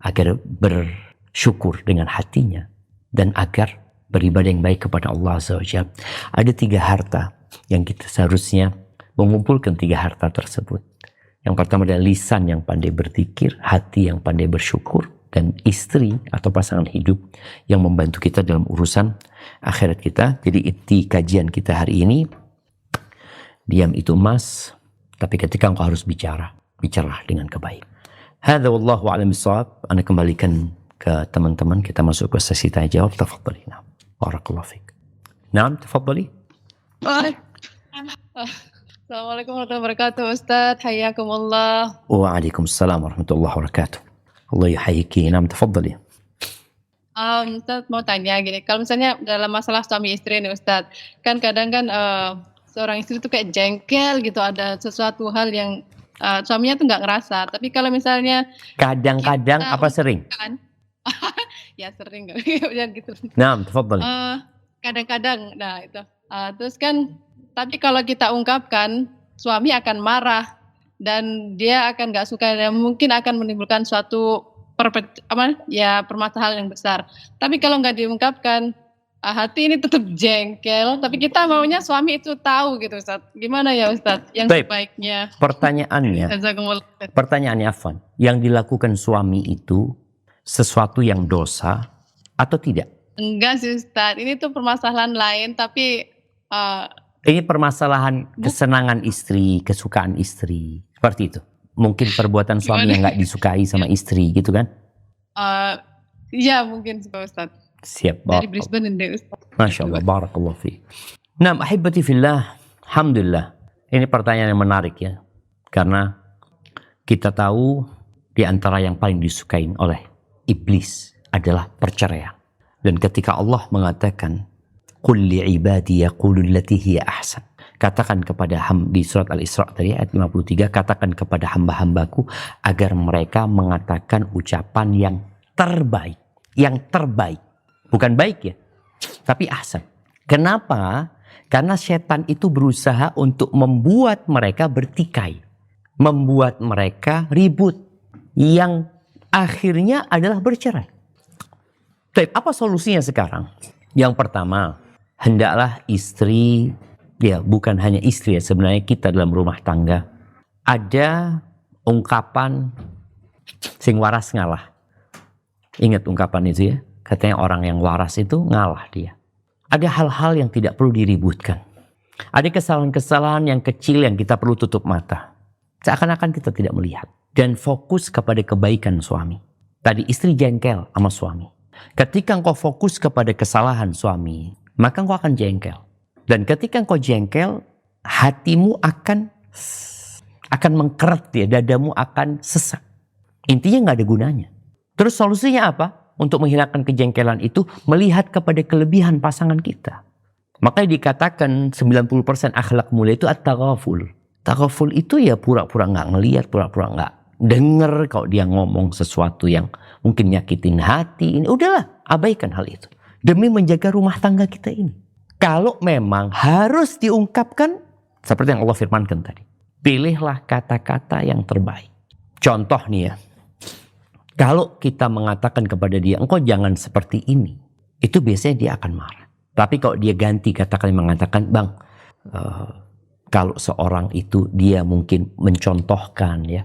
Agar bersyukur dengan hatinya. Dan agar beribadah yang baik kepada Allah Azza wa Jalla. Ada 3 harta yang kita seharusnya mengumpulkan 3 harta tersebut. Yang pertama adalah lisan yang pandai berzikir, hati yang pandai bersyukur, dan istri atau pasangan hidup yang membantu kita dalam urusan akhirat kita. Jadi inti kajian kita hari ini, diam itu emas, tapi ketika engkau harus bicara, bicaralah dengan kebaik. Hadza wallahu a'lam bissawab. Anda kembalikan ke teman-teman, kita masuk ke sesi tanya jawab. Tafadhali. Barakallahu fiik. Naam, tafadhali. Assalamualaikum warahmatullahi wabarakatuh, Ustaz. Hayyakumullah. Waalaikumsalam warahmatullahi wabarakatuh. Allah yuhayyiki. Naam, tafadhali. Ustaz mau tanya gini, kalau misalnya dalam masalah suami istri nih Ustaz, kan kadang kan seorang istri tuh kayak jengkel gitu, ada sesuatu hal yang suaminya tuh nggak ngerasa. Tapi kalau misalnya kadang-kadang apa sering? Kan, ya sering ya gitu. Naam, tafadhali. Kadang-kadang, nah itu. Terus kan, tapi kalau kita ungkapkan, suami akan marah dan dia akan nggak suka dan mungkin akan menimbulkan suatu permasalahan yang besar. Tapi kalau nggak diungkapkan, hati ini tetap jengkel. Tapi kita maunya suami itu tahu gitu, Ustaz. Gimana ya Ustaz? Yang sebaiknya. Pertanyaannya Afwan, yang dilakukan suami itu sesuatu yang dosa atau tidak? Enggak sih Ustaz, ini tuh permasalahan lain tapi ini permasalahan kesenangan istri, kesukaan istri, seperti itu. Mungkin perbuatan suami yang nggak disukai sama istri gitu kan? Iya mungkin Ustaz. Siap. Dari Brisbane ini Ustaz. Masya Allah, barakallahu fiik. Nah, ahibati fillah, alhamdulillah. Ini pertanyaan yang menarik ya, karena kita tahu di antara yang paling disukai oleh iblis adalah perceraian. Dan ketika Allah mengatakan, "Qul li'ibadi yaqulu allati hiya ahsan." Katakan kepada di surat Al-Isra tadi ayat 53, katakan kepada hamba-hambaku agar mereka mengatakan ucapan yang terbaik. Yang terbaik. Bukan baik ya, tapi ahsan. Kenapa? Karena setan itu berusaha untuk membuat mereka bertikai. Membuat mereka ribut. Yang akhirnya adalah bercerai. Tapi apa solusinya sekarang? Yang pertama, hendaklah istri, ya bukan hanya istri ya, sebenarnya kita dalam rumah tangga, ada ungkapan sing waras ngalah. Ingat ungkapan itu ya, katanya orang yang waras itu ngalah dia. Ada hal-hal yang tidak perlu diributkan. Ada kesalahan-kesalahan yang kecil yang kita perlu tutup mata. Seakan-akan kita tidak melihat. Dan fokus kepada kebaikan suami. Tadi istri jengkel sama suami. Ketika engkau fokus kepada kesalahan suami, maka engkau akan jengkel. Dan ketika engkau jengkel, hatimu akan mengkeret ya, dadamu akan sesak. Intinya nggak ada gunanya. Terus solusinya apa? Untuk menghilangkan kejengkelan itu, melihat kepada kelebihan pasangan kita. Makanya dikatakan 90% akhlak mulia itu at-taghaful. Taghaful itu ya pura-pura nggak ngelihat, pura-pura nggak denger kalau dia ngomong sesuatu yang mungkin nyakitin hati. Ini udahlah, abaikan hal itu. Demi menjaga rumah tangga kita ini. Kalau memang harus diungkapkan, seperti yang Allah firmankan tadi. Pilihlah kata-kata yang terbaik. Contoh nih ya. Kalau kita mengatakan kepada dia, engkau jangan seperti ini. Itu biasanya dia akan marah. Tapi kalau dia ganti katakan mengatakan, bang, kalau seorang itu dia mungkin mencontohkan ya.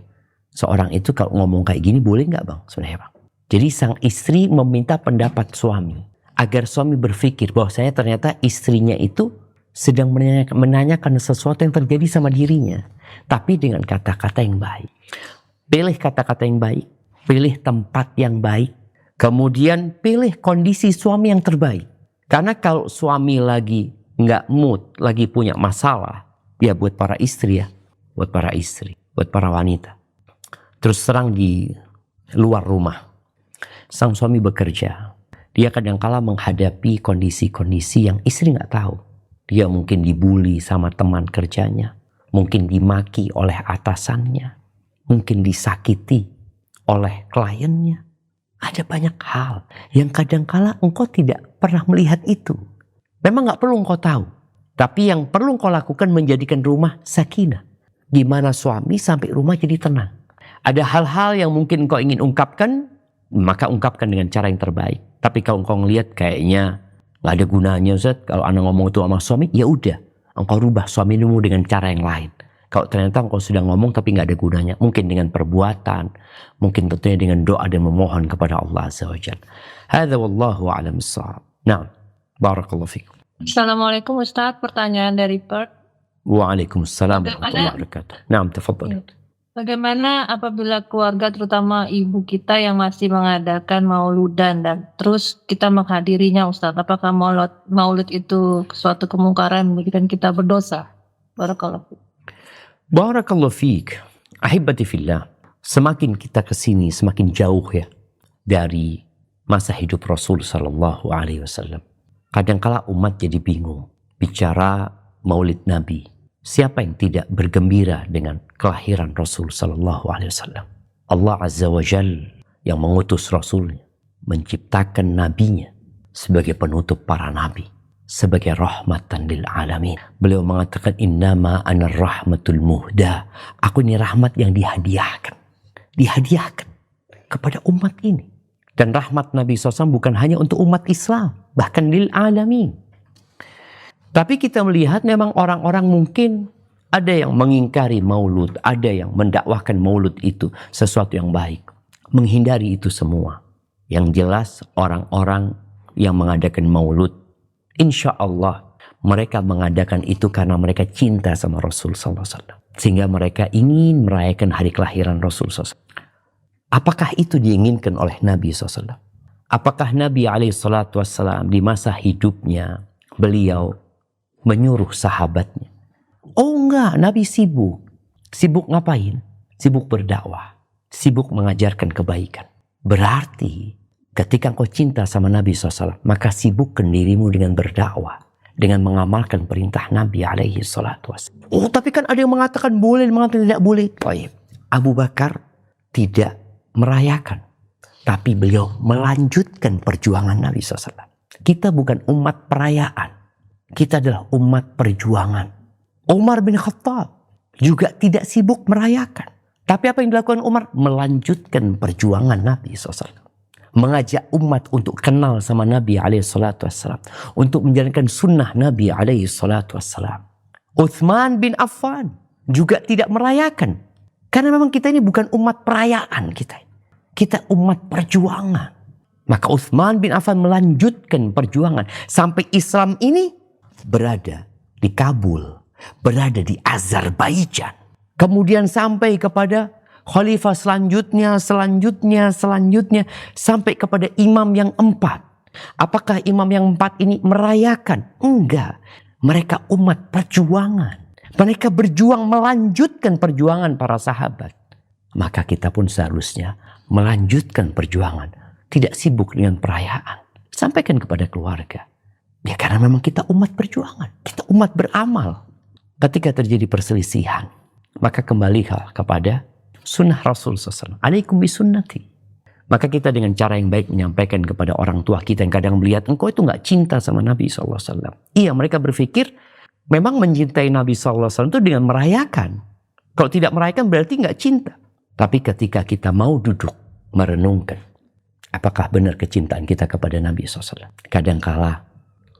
Seorang itu kalau ngomong kayak gini boleh nggak bang? Sebenarnya bang. Jadi sang istri meminta pendapat suami. Agar suami berpikir bahwasanya ternyata istrinya itu sedang menanyakan sesuatu yang terjadi sama dirinya. Tapi dengan kata-kata yang baik. Pilih kata-kata yang baik. Pilih tempat yang baik. Kemudian pilih kondisi suami yang terbaik. Karena kalau suami lagi nggak mood, lagi punya masalah. Ya buat para istri ya. Buat para istri. Buat para wanita. Terus terang di luar rumah. Sang suami bekerja. Dia kadangkala menghadapi kondisi-kondisi yang istri nggak tahu. Dia mungkin dibully sama teman kerjanya. Mungkin dimaki oleh atasannya. Mungkin disakiti oleh kliennya. Ada banyak hal yang kadangkala engkau tidak pernah melihat itu. Memang gak perlu engkau tahu. Tapi yang perlu engkau lakukan menjadikan rumah sakinah. Gimana suami sampai rumah jadi tenang. Ada hal-hal yang mungkin engkau ingin ungkapkan, maka ungkapkan dengan cara yang terbaik. Tapi kalau engkau ngelihat kayaknya gak ada gunanya Ustaz, kalau anak ngomong itu sama suami, ya udah. Engkau rubah suamimu dengan cara yang lain. Kalau ternyata engkau sudah ngomong tapi nggak ada gunanya, mungkin dengan perbuatan, mungkin tentunya dengan doa dan memohon kepada Allah Azza wa Jalla. Hadza wallahu a'lam bissawab. Nah, barakallahu fikum. Assalamualaikum Ustaz, pertanyaan dari Perth. Waalaikumsalam warahmatullahi wabarakatuh. Naam, tafadhal. Bagaimana apabila keluarga terutama ibu kita yang masih mengadakan mauludan dan terus kita menghadirinya Ustaz? Apakah maulud itu suatu kemungkaran menjadikan kita berdosa? Barakallahu fikum. Barakallahu fiik. Ahibati fillah. Semakin kita kesini semakin jauh ya dari masa hidup Rasul sallallahu alaihi wasallam. Kadangkala umat jadi bingung bicara Maulid Nabi. Siapa yang tidak bergembira dengan kelahiran Rasul sallallahu alaihi wasallam? Allah Azza wa Jalla yang mengutus Rasulnya, menciptakan nabinya sebagai penutup para nabi, sebagai rahmatan lil alamin. Beliau mengatakan innama ana rahmatul muhda. Aku ini rahmat yang dihadiahkan kepada umat ini. Dan rahmat Nabi SAW bukan hanya untuk umat Islam, bahkan lil alamin. Tapi kita melihat memang orang-orang mungkin ada yang mengingkari maulud, ada yang mendakwahkan maulud itu sesuatu yang baik. Menghindari itu semua. Yang jelas orang-orang yang mengadakan maulud, insya Allah mereka mengadakan itu karena mereka cinta sama Rasul SAW. Sehingga mereka ingin merayakan hari kelahiran Rasul SAW. Apakah itu diinginkan oleh Nabi SAW? Apakah Nabi SAW di masa hidupnya beliau menyuruh sahabatnya? Oh enggak, Nabi sibuk. Sibuk ngapain? Sibuk berdakwah. Sibuk mengajarkan kebaikan. Berarti ketika engkau cinta sama Nabi SAW, maka sibukkan dirimu dengan berdakwah. Dengan mengamalkan perintah Nabi SAW. Oh tapi kan ada yang mengatakan boleh, mengatakan tidak boleh. Baik. Abu Bakar tidak merayakan. Tapi beliau melanjutkan perjuangan Nabi SAW. Kita bukan umat perayaan. Kita adalah umat perjuangan. Umar bin Khattab juga tidak sibuk merayakan. Tapi apa yang dilakukan Umar? Melanjutkan perjuangan Nabi SAW. Mengajak umat untuk kenal sama Nabi SAW. Untuk menjalankan sunnah Nabi SAW. Uthman bin Affan juga tidak merayakan. Karena memang kita ini bukan umat perayaan kita. Kita umat perjuangan. Maka Uthman bin Affan melanjutkan perjuangan. Sampai Islam ini berada di Kabul. Berada di Azerbaijan. Kemudian sampai kepada khalifah selanjutnya. Sampai kepada imam yang 4. Apakah imam yang 4 ini merayakan? Enggak. Mereka umat perjuangan. Mereka berjuang melanjutkan perjuangan para sahabat. Maka kita pun seharusnya melanjutkan perjuangan. Tidak sibuk dengan perayaan. Sampaikan kepada keluarga. Ya karena memang kita umat perjuangan. Kita umat beramal. Ketika terjadi perselisihan, maka kembalilah kepada sunnah Rasul SAW. Alaikum bisunnati. Maka kita dengan cara yang baik menyampaikan kepada orang tua kita yang kadang melihat engkau itu nggak cinta sama Nabi SAW. Iya, mereka berpikir memang mencintai Nabi SAW itu dengan merayakan. Kalau tidak merayakan berarti nggak cinta. Tapi ketika kita mau duduk merenungkan, apakah benar kecintaan kita kepada Nabi SAW? Kadangkala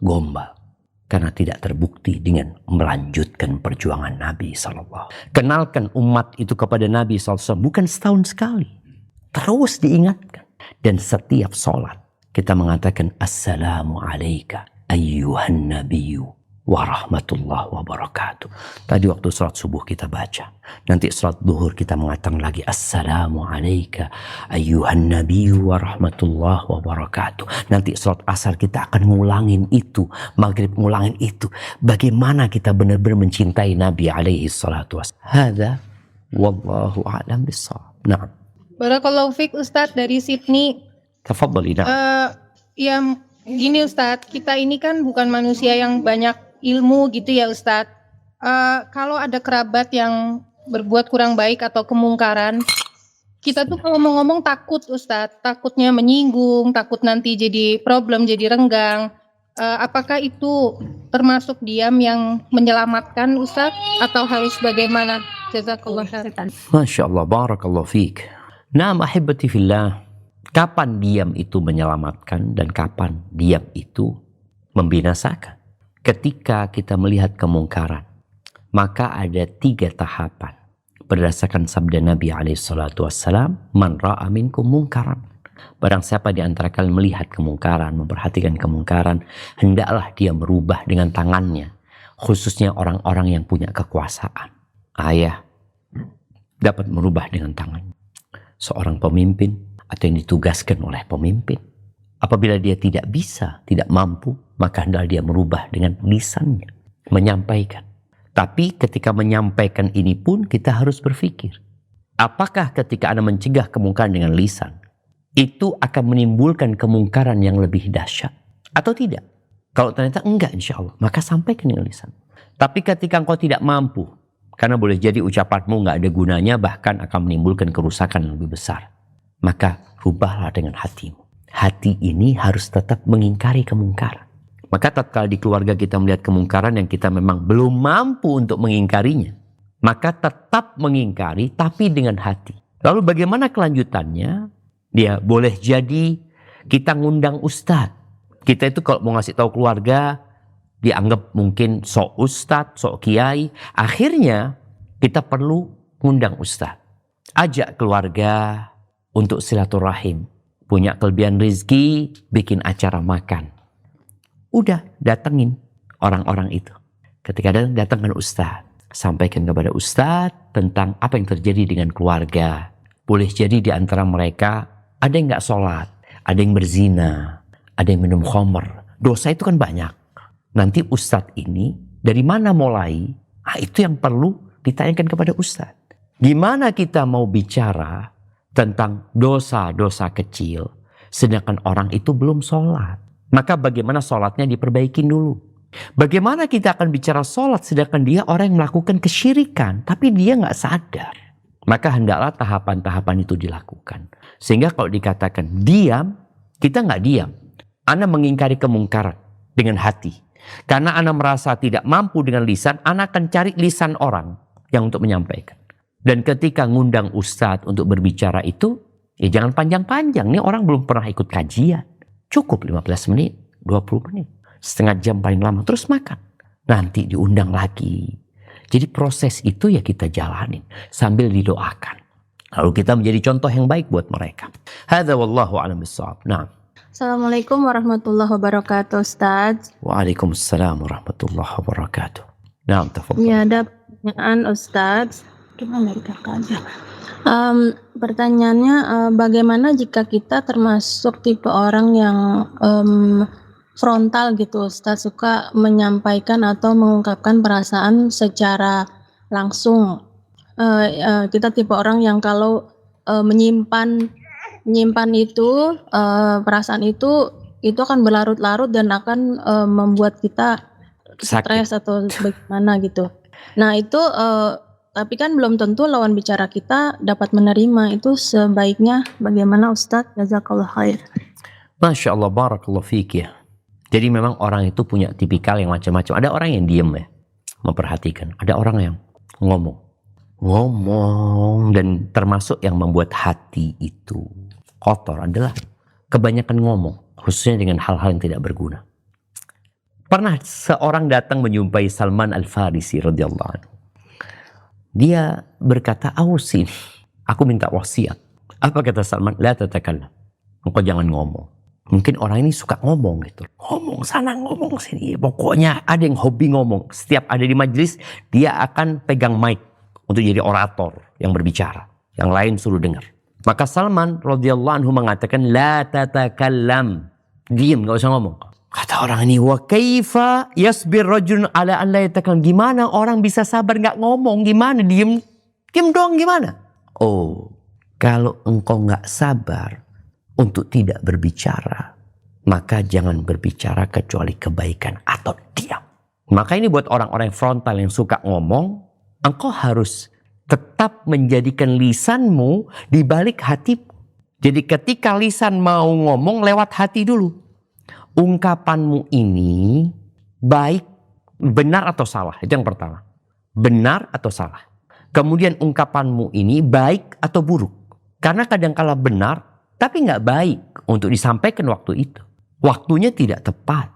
gombal. Karena tidak terbukti dengan melanjutkan perjuangan Nabi SAW. Kenalkan umat itu kepada Nabi SAW bukan setahun sekali. Terus diingatkan. Dan setiap sholat kita mengatakan Assalamu alayka ayyuhan nabiyyu wa rahmatullahi wa barakatuh. Tadi waktu sholat subuh kita baca. Nanti sholat duhur kita mengatakan lagi Assalamu alayka ayyuhan nabiyyu wa rahmatullahi wa barakatuh. Nanti sholat asar kita akan ngulangin itu. Maghrib ngulangin itu. Bagaimana kita benar-benar mencintai Nabi alaihi salatu wassalam. Hadza wallahu a'lam bissawab. Nah. Barakallahu fiik Ustadz dari Sydney. Tafadhali. Ya gini Ustadz, kita ini kan bukan manusia yang banyak ilmu gitu ya Ustadz. Kalau ada kerabat yang berbuat kurang baik atau kemungkaran, kita tuh kalau mau ngomong takut Ustadz. Takutnya menyinggung, takut nanti jadi problem, jadi renggang. Apakah itu termasuk diam yang menyelamatkan Ustadz? Atau harus bagaimana? Jazakallah khairan. Masya Allah, barakallahu fiik. Naam ahibati fillah. Kapan diam itu menyelamatkan dan kapan diam itu membinasakan? Ketika kita melihat kemungkaran, maka ada 3 tahapan. Berdasarkan sabda Nabi SAW, Man ra'a minkum mungkaran. Barang siapa di antara kalian melihat kemungkaran, memperhatikan kemungkaran, hendaklah dia merubah dengan tangannya. Khususnya orang-orang yang punya kekuasaan. Ayah dapat merubah dengan tangannya. Seorang pemimpin atau yang ditugaskan oleh pemimpin. Apabila dia tidak bisa, tidak mampu, maka hendaklah dia merubah dengan lisannya. Menyampaikan. Tapi ketika menyampaikan ini pun kita harus berpikir. Apakah ketika Anda mencegah kemungkaran dengan lisan, itu akan menimbulkan kemungkaran yang lebih dahsyat? Atau tidak? Kalau ternyata enggak insya Allah, maka sampaikan dengan lisan. Tapi ketika engkau tidak mampu, karena boleh jadi ucapanmu nggak ada gunanya, bahkan akan menimbulkan kerusakan yang lebih besar. Maka rubahlah dengan hatimu. Hati ini harus tetap mengingkari kemungkaran. Maka tatkala di keluarga kita melihat kemungkaran yang kita memang belum mampu untuk mengingkarinya, maka tetap mengingkari tapi dengan hati. Lalu bagaimana kelanjutannya? Dia boleh jadi kita ngundang ustadz. Kita itu kalau mau ngasih tahu keluarga, dianggap mungkin sok ustadz, sok kiai. Akhirnya kita perlu ngundang ustadz. Ajak keluarga untuk silaturahim. Punya kelebihan rezeki, bikin acara makan. Udah datengin orang-orang itu. Ketika datangkan ustadz, sampaikan kepada ustadz tentang apa yang terjadi dengan keluarga. Boleh jadi di antara mereka ada yang gak sholat, ada yang berzina, ada yang minum khamr. Dosa itu kan banyak. Nanti ustadz ini dari mana mulai? Itu yang perlu ditanyakan kepada ustadz. Gimana kita mau bicara tentang dosa-dosa kecil, sedangkan orang itu belum sholat? Maka bagaimana sholatnya diperbaikin dulu? Bagaimana kita akan bicara sholat sedangkan dia orang yang melakukan kesyirikan, tapi dia nggak sadar? Maka hendaklah tahapan-tahapan itu dilakukan. Sehingga kalau dikatakan diam, kita nggak diam. Anda mengingkari kemungkaran dengan hati. Karena Anda merasa tidak mampu dengan lisan, Anda akan cari lisan orang yang untuk menyampaikan. Dan ketika ngundang ustadz untuk berbicara itu, ya jangan panjang-panjang. Nih orang belum pernah ikut kajian. Cukup 15 menit, 20 menit. Setengah jam paling lama, terus makan. Nanti diundang lagi. Jadi proses itu ya kita jalanin sambil didoakan. Lalu kita menjadi contoh yang baik buat mereka. Hadza wallahu a'lam bissawab. Nah. Assalamualaikum warahmatullahi wabarakatuh, Ustaz. Waalaikumsalam warahmatullahi wabarakatuh. Nah, tafadhal. Ya, ada pertanyaan, Ustaz. Pertanyaannya, bagaimana jika kita termasuk tipe orang yang frontal gitu, Ustaz, suka menyampaikan atau mengungkapkan perasaan secara langsung. Kita tipe orang yang kalau menyimpan itu perasaan itu akan berlarut-larut dan akan membuat kita stres atau bagaimana gitu. Nah itu tapi kan belum tentu lawan bicara kita dapat menerima. Itu sebaiknya bagaimana, Ustadz? Jazakallah khair. Masya Allah, barakallah fiik ya. Jadi memang orang itu punya tipikal yang macam-macam. Ada orang yang diem ya, memperhatikan. Ada orang yang ngomong dan termasuk yang membuat hati itu kotor adalah kebanyakan ngomong, khususnya dengan hal-hal yang tidak berguna. Pernah seorang datang menjumpai Salman Al-Farisi radhiyallahu anhu. Dia berkata, "Ausini, aku minta wasiat." Apa kata Salman? "La tatakallam." Engkau jangan ngomong. Mungkin orang ini suka ngomong gitu. Ngomong sana, ngomong sini. Pokoknya ada yang hobi ngomong. Setiap ada di majelis, dia akan pegang mic untuk jadi orator yang berbicara. Yang lain suruh dengar. Maka Salman radhiyallahu anhu mengatakan, "La tatakallam." Diam, gak usah ngomong. Kata orang ini, "Wa kaifa yasbir rajulun ala an la yatakallam?" Gimana orang bisa sabar gak ngomong? Gimana? Diam doang gimana? Oh, kalau engkau gak sabar untuk tidak berbicara, maka jangan berbicara kecuali kebaikan atau diam. Maka ini buat orang-orang frontal yang suka ngomong, engkau harus tetap menjadikan lisanmu di balik hatimu. Jadi ketika lisan mau ngomong, lewat hati dulu. Ungkapanmu ini baik, benar atau salah. Itu yang pertama. Benar atau salah. Kemudian ungkapanmu ini baik atau buruk. Karena kadang-kala benar, tapi nggak baik untuk disampaikan waktu itu. Waktunya tidak tepat.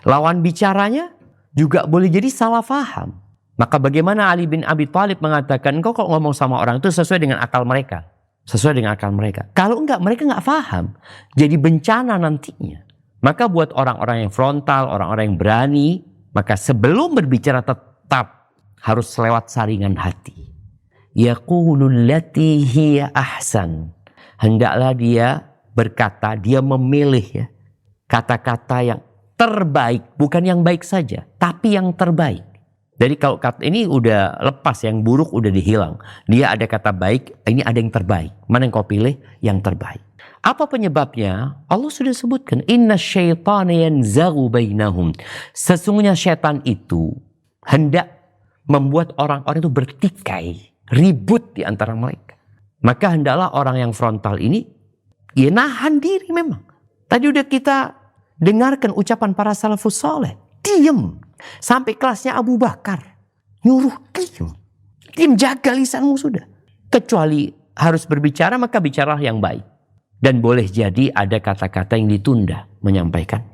Lawan bicaranya juga boleh jadi salah faham. Maka bagaimana Ali bin Abi Thalib mengatakan, engkau kok ngomong sama orang itu sesuai dengan akal mereka. Sesuai dengan akal mereka. Kalau enggak, mereka nggak faham. Jadi bencana nantinya. Maka buat orang-orang yang frontal, orang-orang yang berani, maka sebelum berbicara tetap harus lewat saringan hati. Yaqulul lati hiya ahsan. Hendaklah dia berkata, dia memilih ya kata-kata yang terbaik, bukan yang baik saja, tapi yang terbaik. Jadi kalau kata ini udah lepas, yang buruk udah dihilang. Dia ada kata baik, ini ada yang terbaik. Mana yang kau pilih? Yang terbaik. Apa penyebabnya? Allah sudah sebutkan, inna syaitana yanzaghu bainahum. Sesungguhnya syaitan itu hendak membuat orang-orang itu bertikai, ribut di antara mereka. Maka hendaklah orang yang frontal ini, ya nahan diri memang. Tadi udah kita dengarkan ucapan para salafus saleh. Diam. Sampai kelasnya Abu Bakar. Nyuruh diam. Diam, jaga lisanmu sudah. Kecuali harus berbicara, maka bicaralah yang baik. Dan boleh jadi ada kata-kata yang ditunda menyampaikan.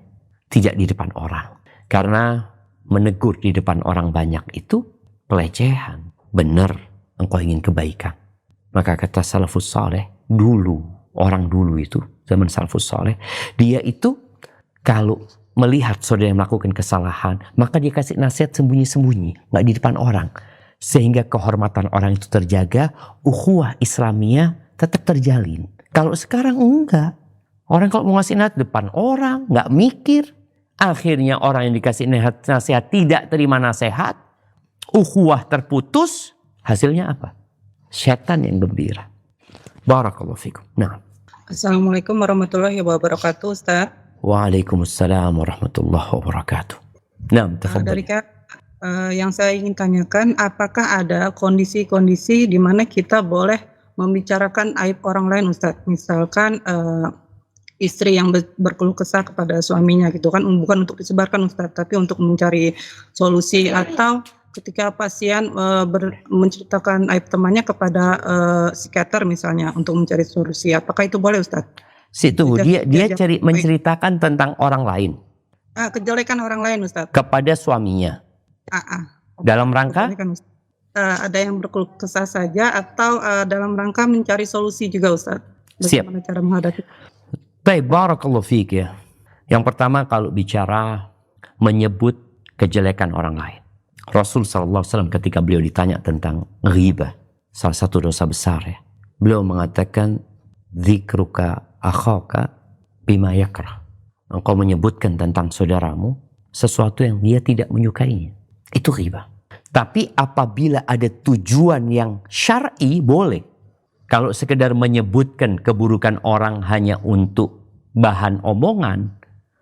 Tidak di depan orang. Karena menegur di depan orang banyak itu pelecehan. Benar, engkau ingin kebaikan. Maka kata salafus saleh, dulu, orang dulu itu, zaman salafus saleh, dia itu kalau melihat saudara yang melakukan kesalahan, maka dia kasih nasihat sembunyi-sembunyi, nggak di depan orang. Sehingga kehormatan orang itu terjaga, ukhuwah Islamiyah tetap terjalin. Kalau sekarang enggak. Orang kalau mau ngasih nasihat depan orang, nggak mikir. Akhirnya orang yang dikasih nasihat tidak terima nasihat, ukhuwah terputus, hasilnya apa? Syaitan yang gembira. Barakallahu fikum. Nah. Assalamualaikum warahmatullahi wabarakatuh, Ustaz. Waalaikumsalam warahmatullahi wabarakatuh. Nah, dari yang saya ingin tanyakan, apakah ada kondisi-kondisi di mana kita boleh membicarakan aib orang lain, Ustaz? Misalkan istri yang berkeluh kesah kepada suaminya gitu kan, bukan untuk disebarkan, Ustaz, tapi untuk mencari solusi, atau ketika pasien menceritakan aib temannya kepada psikiater misalnya untuk mencari solusi, apakah itu boleh Ustaz? Dia menceritakan tentang orang lain. Kejelekan orang lain Ustaz. Kepada suaminya. Dalam rangka? Ada yang berkeluh kesah saja atau dalam rangka mencari solusi juga Ustaz. Bagaimana cara menghadapi? Baik, barakallahu fiik ya. Yang pertama kalau bicara menyebut kejelekan orang lain. Rasul SAW ketika beliau ditanya tentang ghibah, salah satu dosa besar ya. Beliau mengatakan, dzikruka akhaka bima yakrah. Engkau menyebutkan tentang saudaramu sesuatu yang dia tidak menyukainya. Itu ghibah. Tapi apabila ada tujuan yang syar'i boleh. Kalau sekedar menyebutkan keburukan orang hanya untuk bahan omongan,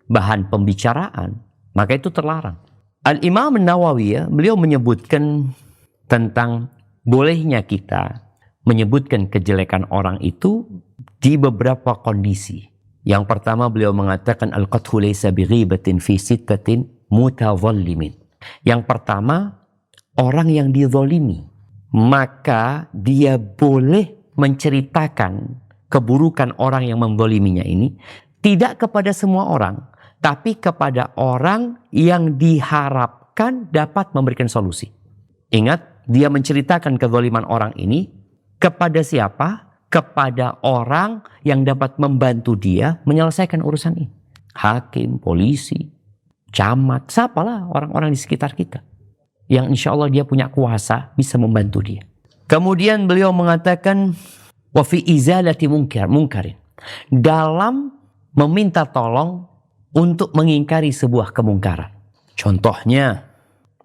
bahan pembicaraan, maka itu terlarang. Al-Imam Nawawi ya, beliau menyebutkan tentang bolehnya kita menyebutkan kejelekan orang itu di beberapa kondisi. Yang pertama beliau mengatakan al-qathu laysa bighibatin fi sittatin mutadhallimin. Yang pertama, orang yang dizalimi, maka dia boleh menceritakan keburukan orang yang menzaliminya ini tidak kepada semua orang, tapi kepada orang yang diharapkan dapat memberikan solusi. Ingat, dia menceritakan kezaliman orang ini kepada siapa? Kepada orang yang dapat membantu dia menyelesaikan urusan ini. Hakim, polisi, camat, siapalah orang-orang di sekitar kita. Yang insya Allah dia punya kuasa bisa membantu dia. Kemudian beliau mengatakan, wa fi izalati munkarin. Dalam meminta tolong untuk mengingkari sebuah kemungkaran. Contohnya,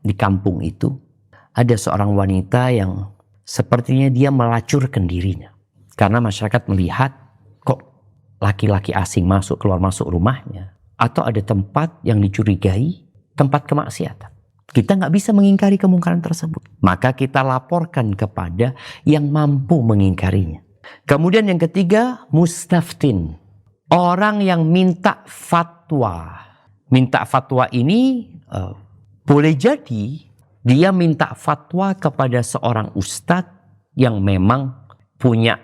di kampung itu ada seorang wanita yang sepertinya dia melacurkan dirinya. Karena masyarakat melihat kok laki-laki asing keluar masuk rumahnya. Atau ada tempat yang dicurigai, tempat kemaksiatan. Kita nggak bisa mengingkari kemungkaran tersebut. Maka kita laporkan kepada yang mampu mengingkarinya. Kemudian yang ketiga, mustaftin. Orang yang minta fatwa. Minta fatwa ini boleh jadi dia minta fatwa kepada seorang ustadz yang memang punya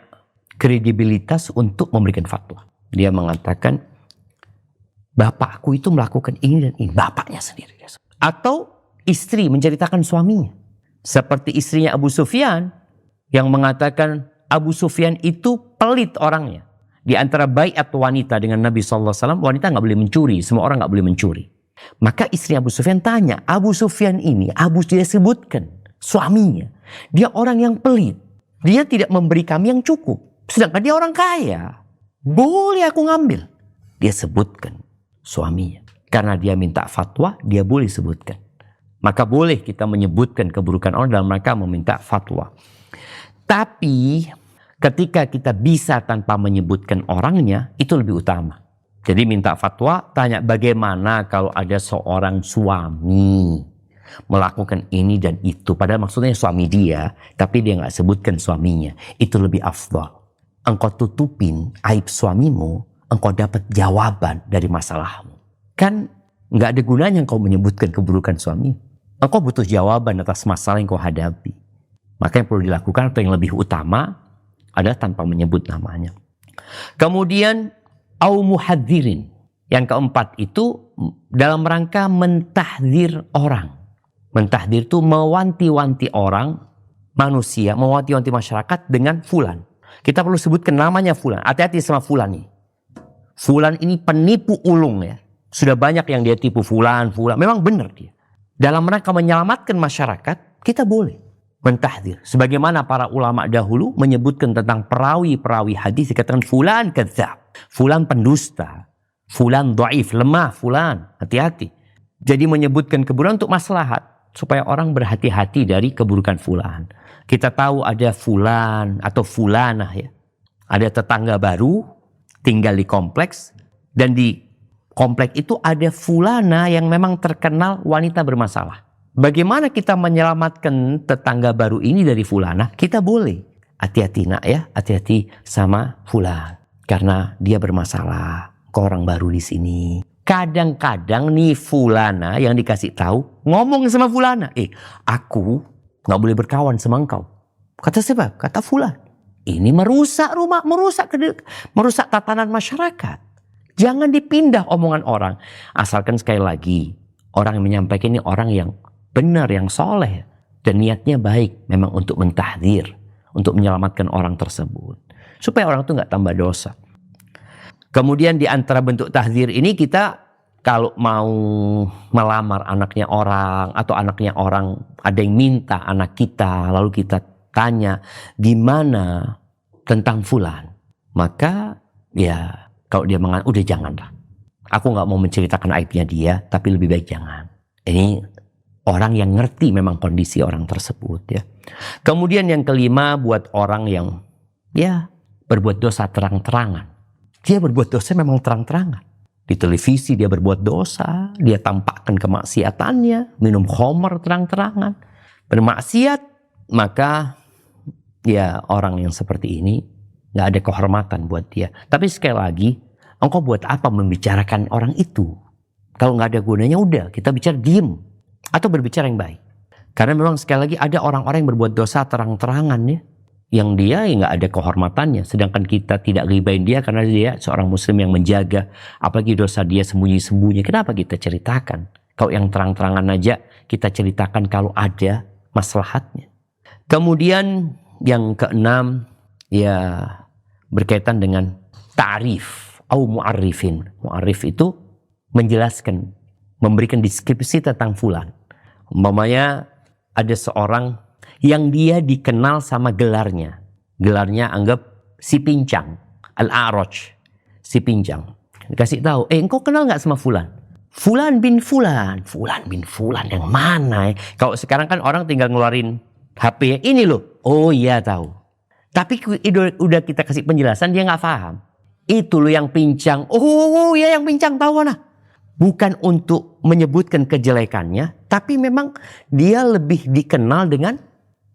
kredibilitas untuk memberikan fatwa. Dia mengatakan, bapakku itu melakukan ini dan ini. Bapaknya sendiri. Atau istri menceritakan suaminya. Seperti istrinya Abu Sufyan yang mengatakan Abu Sufyan itu pelit orangnya. Di antara baiat wanita dengan Nabi SAW, wanita nggak boleh mencuri. Semua orang nggak boleh mencuri. Maka istri Abu Sufyan tanya, Abu Sufyan ini, dia sebutkan suaminya. Dia orang yang pelit. Dia tidak memberi kami yang cukup. Sedangkan dia orang kaya. Boleh aku ngambil. Dia sebutkan suaminya. Karena dia minta fatwa, dia boleh sebutkan. Maka boleh kita menyebutkan keburukan orang dalam rangka meminta fatwa. Tapi ketika kita bisa tanpa menyebutkan orangnya, itu lebih utama. Jadi minta fatwa, tanya bagaimana kalau ada seorang suami melakukan ini dan itu. Padahal maksudnya suami dia, tapi dia nggak sebutkan suaminya. Itu lebih afdal. Engkau tutupin aib suamimu, engkau dapat jawaban dari masalahmu. Kan nggak ada gunanya engkau menyebutkan keburukan suami. Engkau butuh jawaban atas masalah yang kau hadapi. Maka yang perlu dilakukan atau yang lebih utama adalah tanpa menyebut namanya. Kemudian au muhadzirin. Yang keempat itu dalam rangka mentahdzir orang. Mentahdzir itu mewanti-wanti orang, manusia, mewanti-wanti masyarakat dengan fulan. Kita perlu sebutkan namanya fulan. Hati-hati sama fulan ini. Fulan ini penipu ulung ya. Sudah banyak yang dia tipu fulan. Memang benar dia. Dalam rangka menyelamatkan masyarakat, kita boleh mentahdzir. Sebagaimana para ulama dahulu menyebutkan tentang perawi-perawi hadis, dikatakan fulan kadzab, fulan pendusta, fulan dhaif, lemah, fulan. Hati-hati. Jadi menyebutkan keburukan untuk maslahat, supaya orang berhati-hati dari keburukan fulan. Kita tahu ada fulan atau fulanah ya. Ada tetangga baru tinggal di kompleks, dan di komplek itu ada fulana yang memang terkenal wanita bermasalah. Bagaimana kita menyelamatkan tetangga baru ini dari fulana? Kita boleh. Hati-hati nak ya, hati-hati sama fulan. Karena dia bermasalah. Kau orang baru di sini. Kadang-kadang nih fulana yang dikasih tahu ngomong sama fulana, aku nggak boleh berkawan sama engkau. Kata siapa? Kata fulan. Ini merusak rumah, merusak tatanan masyarakat. Jangan dipindah omongan orang. Asalkan sekali lagi orang yang menyampaikan ini orang yang benar, yang soleh dan niatnya baik, memang untuk mentahdir, untuk menyelamatkan orang tersebut supaya orang itu nggak tambah dosa. Kemudian di antara bentuk tahdzir ini, kita kalau mau melamar anaknya orang atau anaknya orang ada yang minta anak kita, lalu kita tanya gimana tentang fulan, maka ya kalau dia mengatakan udah janganlah, aku nggak mau menceritakan aibnya dia, tapi lebih baik jangan. Ini orang yang ngerti memang kondisi orang tersebut ya. Kemudian yang kelima, buat orang yang ya berbuat dosa terang-terangan. Dia berbuat dosa memang terang-terangan. Di televisi dia berbuat dosa, dia tampakkan kemaksiatannya, minum khamar terang-terangan, bermaksiat, maka ya orang yang seperti ini nggak ada kehormatan buat dia. Tapi sekali lagi, engkau buat apa membicarakan orang itu? Kalau nggak ada gunanya, udah kita bicara diem atau berbicara yang baik. Karena memang sekali lagi ada orang-orang yang berbuat dosa terang-terangan ya, yang dia nggak ada kehormatannya, sedangkan kita tidak ghibahin dia karena dia seorang muslim yang menjaga, apalagi dosa dia sembunyi-sembunyi. Kenapa kita ceritakan? Kalau yang terang-terangan aja kita ceritakan kalau ada maslahatnya. Kemudian yang keenam ya berkaitan dengan ta'rif atau mu'arrifin. Mu'arrif itu menjelaskan, memberikan deskripsi tentang fulan. Umpamanya ada seorang yang dia dikenal sama gelarnya. Gelarnya anggap si pincang, al-a'raj, si pincang. Dikasih tahu, engkau kenal nggak sama fulan? Fulan bin fulan. Fulan bin fulan yang mana? Kalau sekarang kan orang tinggal ngeluarin HP, ini loh. Oh iya tahu. Tapi udah kita kasih penjelasan, dia nggak paham. Itu loh yang pincang. Oh ya yang pincang, tahu mana? Bukan untuk menyebutkan kejelekannya, tapi memang dia lebih dikenal dengan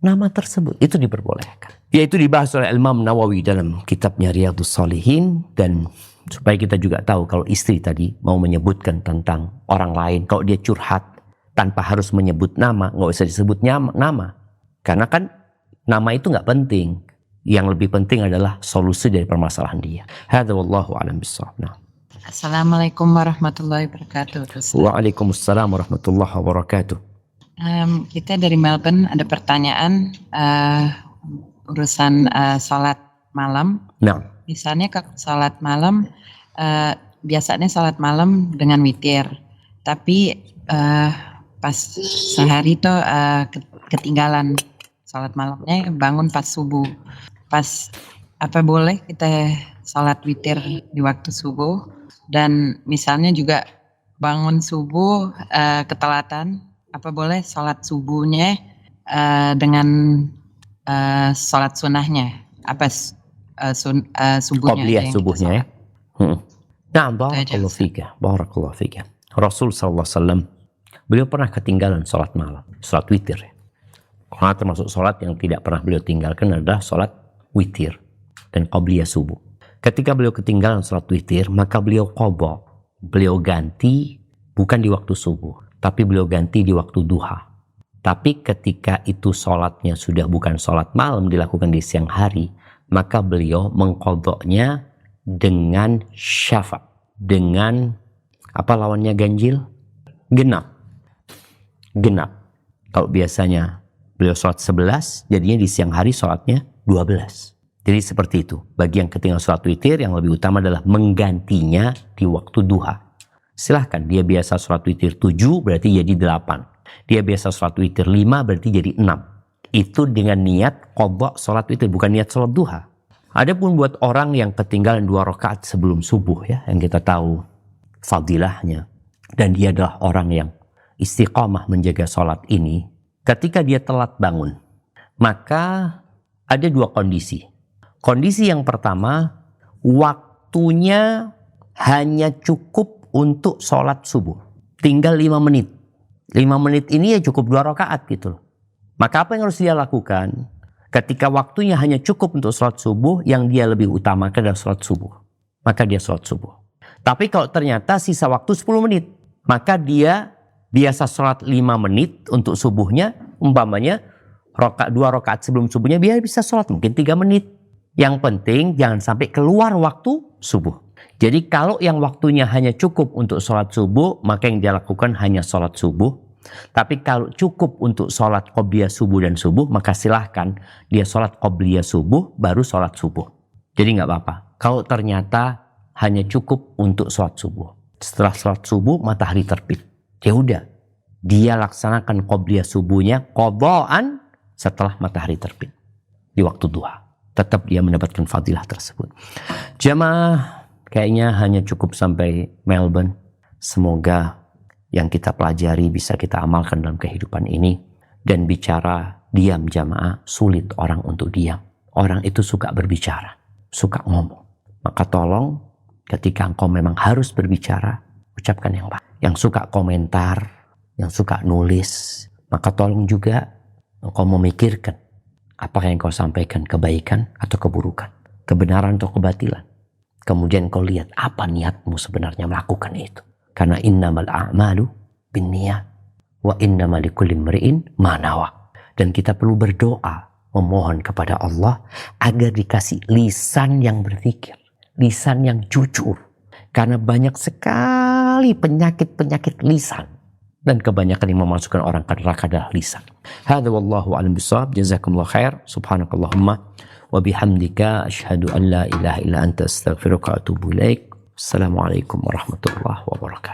nama tersebut. Itu diperbolehkan. Yaitu dibahas oleh Imam Nawawi dalam kitabnya Riyadhus Shalihin. Dan supaya kita juga tahu kalau istri tadi mau menyebutkan tentang orang lain, kalau dia curhat tanpa harus menyebut nama, nggak usah disebut nama. Karena kan nama itu nggak penting. Yang lebih penting adalah solusi dari permasalahan dia. Hadza wallahu a'lam bishawab. Nah. Assalamualaikum warahmatullahi wabarakatuh. Waalaikumsalam warahmatullahi wabarakatuh. Kita dari Melbourne ada pertanyaan urusan sholat malam. Nah. Misalnya kalau sholat malam, biasanya sholat malam dengan witir. Tapi pas sehari itu ketinggalan sholat malamnya, bangun pas subuh. Pas apa boleh kita sholat witir di waktu subuh? Dan misalnya juga bangun subuh ketelatan, apa boleh sholat subuhnya dengan sholat sunnahnya? Apa subuhnya? Qobliyah subuhnya ya. Nah, barakallahu fika, barakallahu fika. Rasul SAW, beliau pernah ketinggalan sholat malam, sholat witir. Karena termasuk sholat yang tidak pernah beliau tinggalkan adalah sholat witir dan qobliyah subuh. Ketika beliau ketinggalan sholat witir, maka beliau qadha. Beliau ganti bukan di waktu subuh, tapi beliau ganti di waktu duha. Tapi ketika itu sholatnya sudah bukan sholat malam, dilakukan di siang hari, maka beliau mengqadhanya dengan syafa'. Dengan apa lawannya ganjil? Genap. Kalau biasanya beliau sholat 11, jadinya di siang hari sholatnya 12. Jadi seperti itu. Bagi yang ketinggalan sholat witir, yang lebih utama adalah menggantinya di waktu duha. Silahkan, dia biasa sholat witir 7, berarti jadi 8. Dia biasa sholat witir 5, berarti jadi 6. Itu dengan niat qadha sholat witir, bukan niat sholat duha. Adapun buat orang yang ketinggalan 2 rakaat sebelum subuh ya, yang kita tahu fadilahnya, dan dia adalah orang yang istiqamah menjaga sholat ini, ketika dia telat bangun, maka ada 2 kondisi. Kondisi yang pertama, waktunya hanya cukup untuk sholat subuh. Tinggal 5 menit. 5 menit ini ya cukup 2 rakaat gitu. Maka apa yang harus dia lakukan? Ketika waktunya hanya cukup untuk sholat subuh, yang dia lebih utamakan adalah sholat subuh. Maka dia sholat subuh. Tapi kalau ternyata sisa waktu 10 menit, maka dia biasa sholat 5 menit untuk subuhnya, umpamanya 2 rakaat sebelum subuhnya, dia bisa sholat mungkin 3 menit. Yang penting jangan sampai keluar waktu subuh. Jadi kalau yang waktunya hanya cukup untuk sholat subuh, maka yang dia lakukan hanya sholat subuh. Tapi kalau cukup untuk sholat qobliyah subuh dan subuh, maka silahkan dia sholat qobliyah subuh, baru sholat subuh. Jadi nggak apa-apa. Kalau ternyata hanya cukup untuk sholat subuh. Setelah sholat subuh, matahari terbit. Ya udah, dia laksanakan qobliyah subuhnya, qadhaan setelah matahari terbit. Di waktu duha. Tetap dia mendapatkan fadilah tersebut. Jamaah, kayaknya hanya cukup sampai Melbourne. Semoga yang kita pelajari bisa kita amalkan dalam kehidupan ini. Dan bicara diam jamaah, sulit orang untuk diam. Orang itu suka berbicara, suka ngomong. Maka tolong ketika engkau memang harus berbicara, ucapkan yang baik. Yang suka komentar, yang suka nulis, maka tolong juga engkau memikirkan apakah yang kau sampaikan kebaikan atau keburukan, kebenaran atau kebatilan. Kemudian kau lihat apa niatmu sebenarnya melakukan itu. Karena innamal a'malu binniyat wa innamal likulli imri'in ma nawa. Dan kita perlu berdoa, memohon kepada Allah agar dikasih lisan yang berpikir, lisan yang jujur. Karena banyak sekali penyakit-penyakit lisan. Dan kebanyakan yang memasukkan orang ke neraka adalah lisan. Hadza wallahu a'lam bishawab. Jazakumullah khair. Subhanakallahumma wa bihamdika asyhadu an la ilaha illa anta astaghfiruka wa atubu ilaik. Assalamualaikum warahmatullahi wabarakatuh.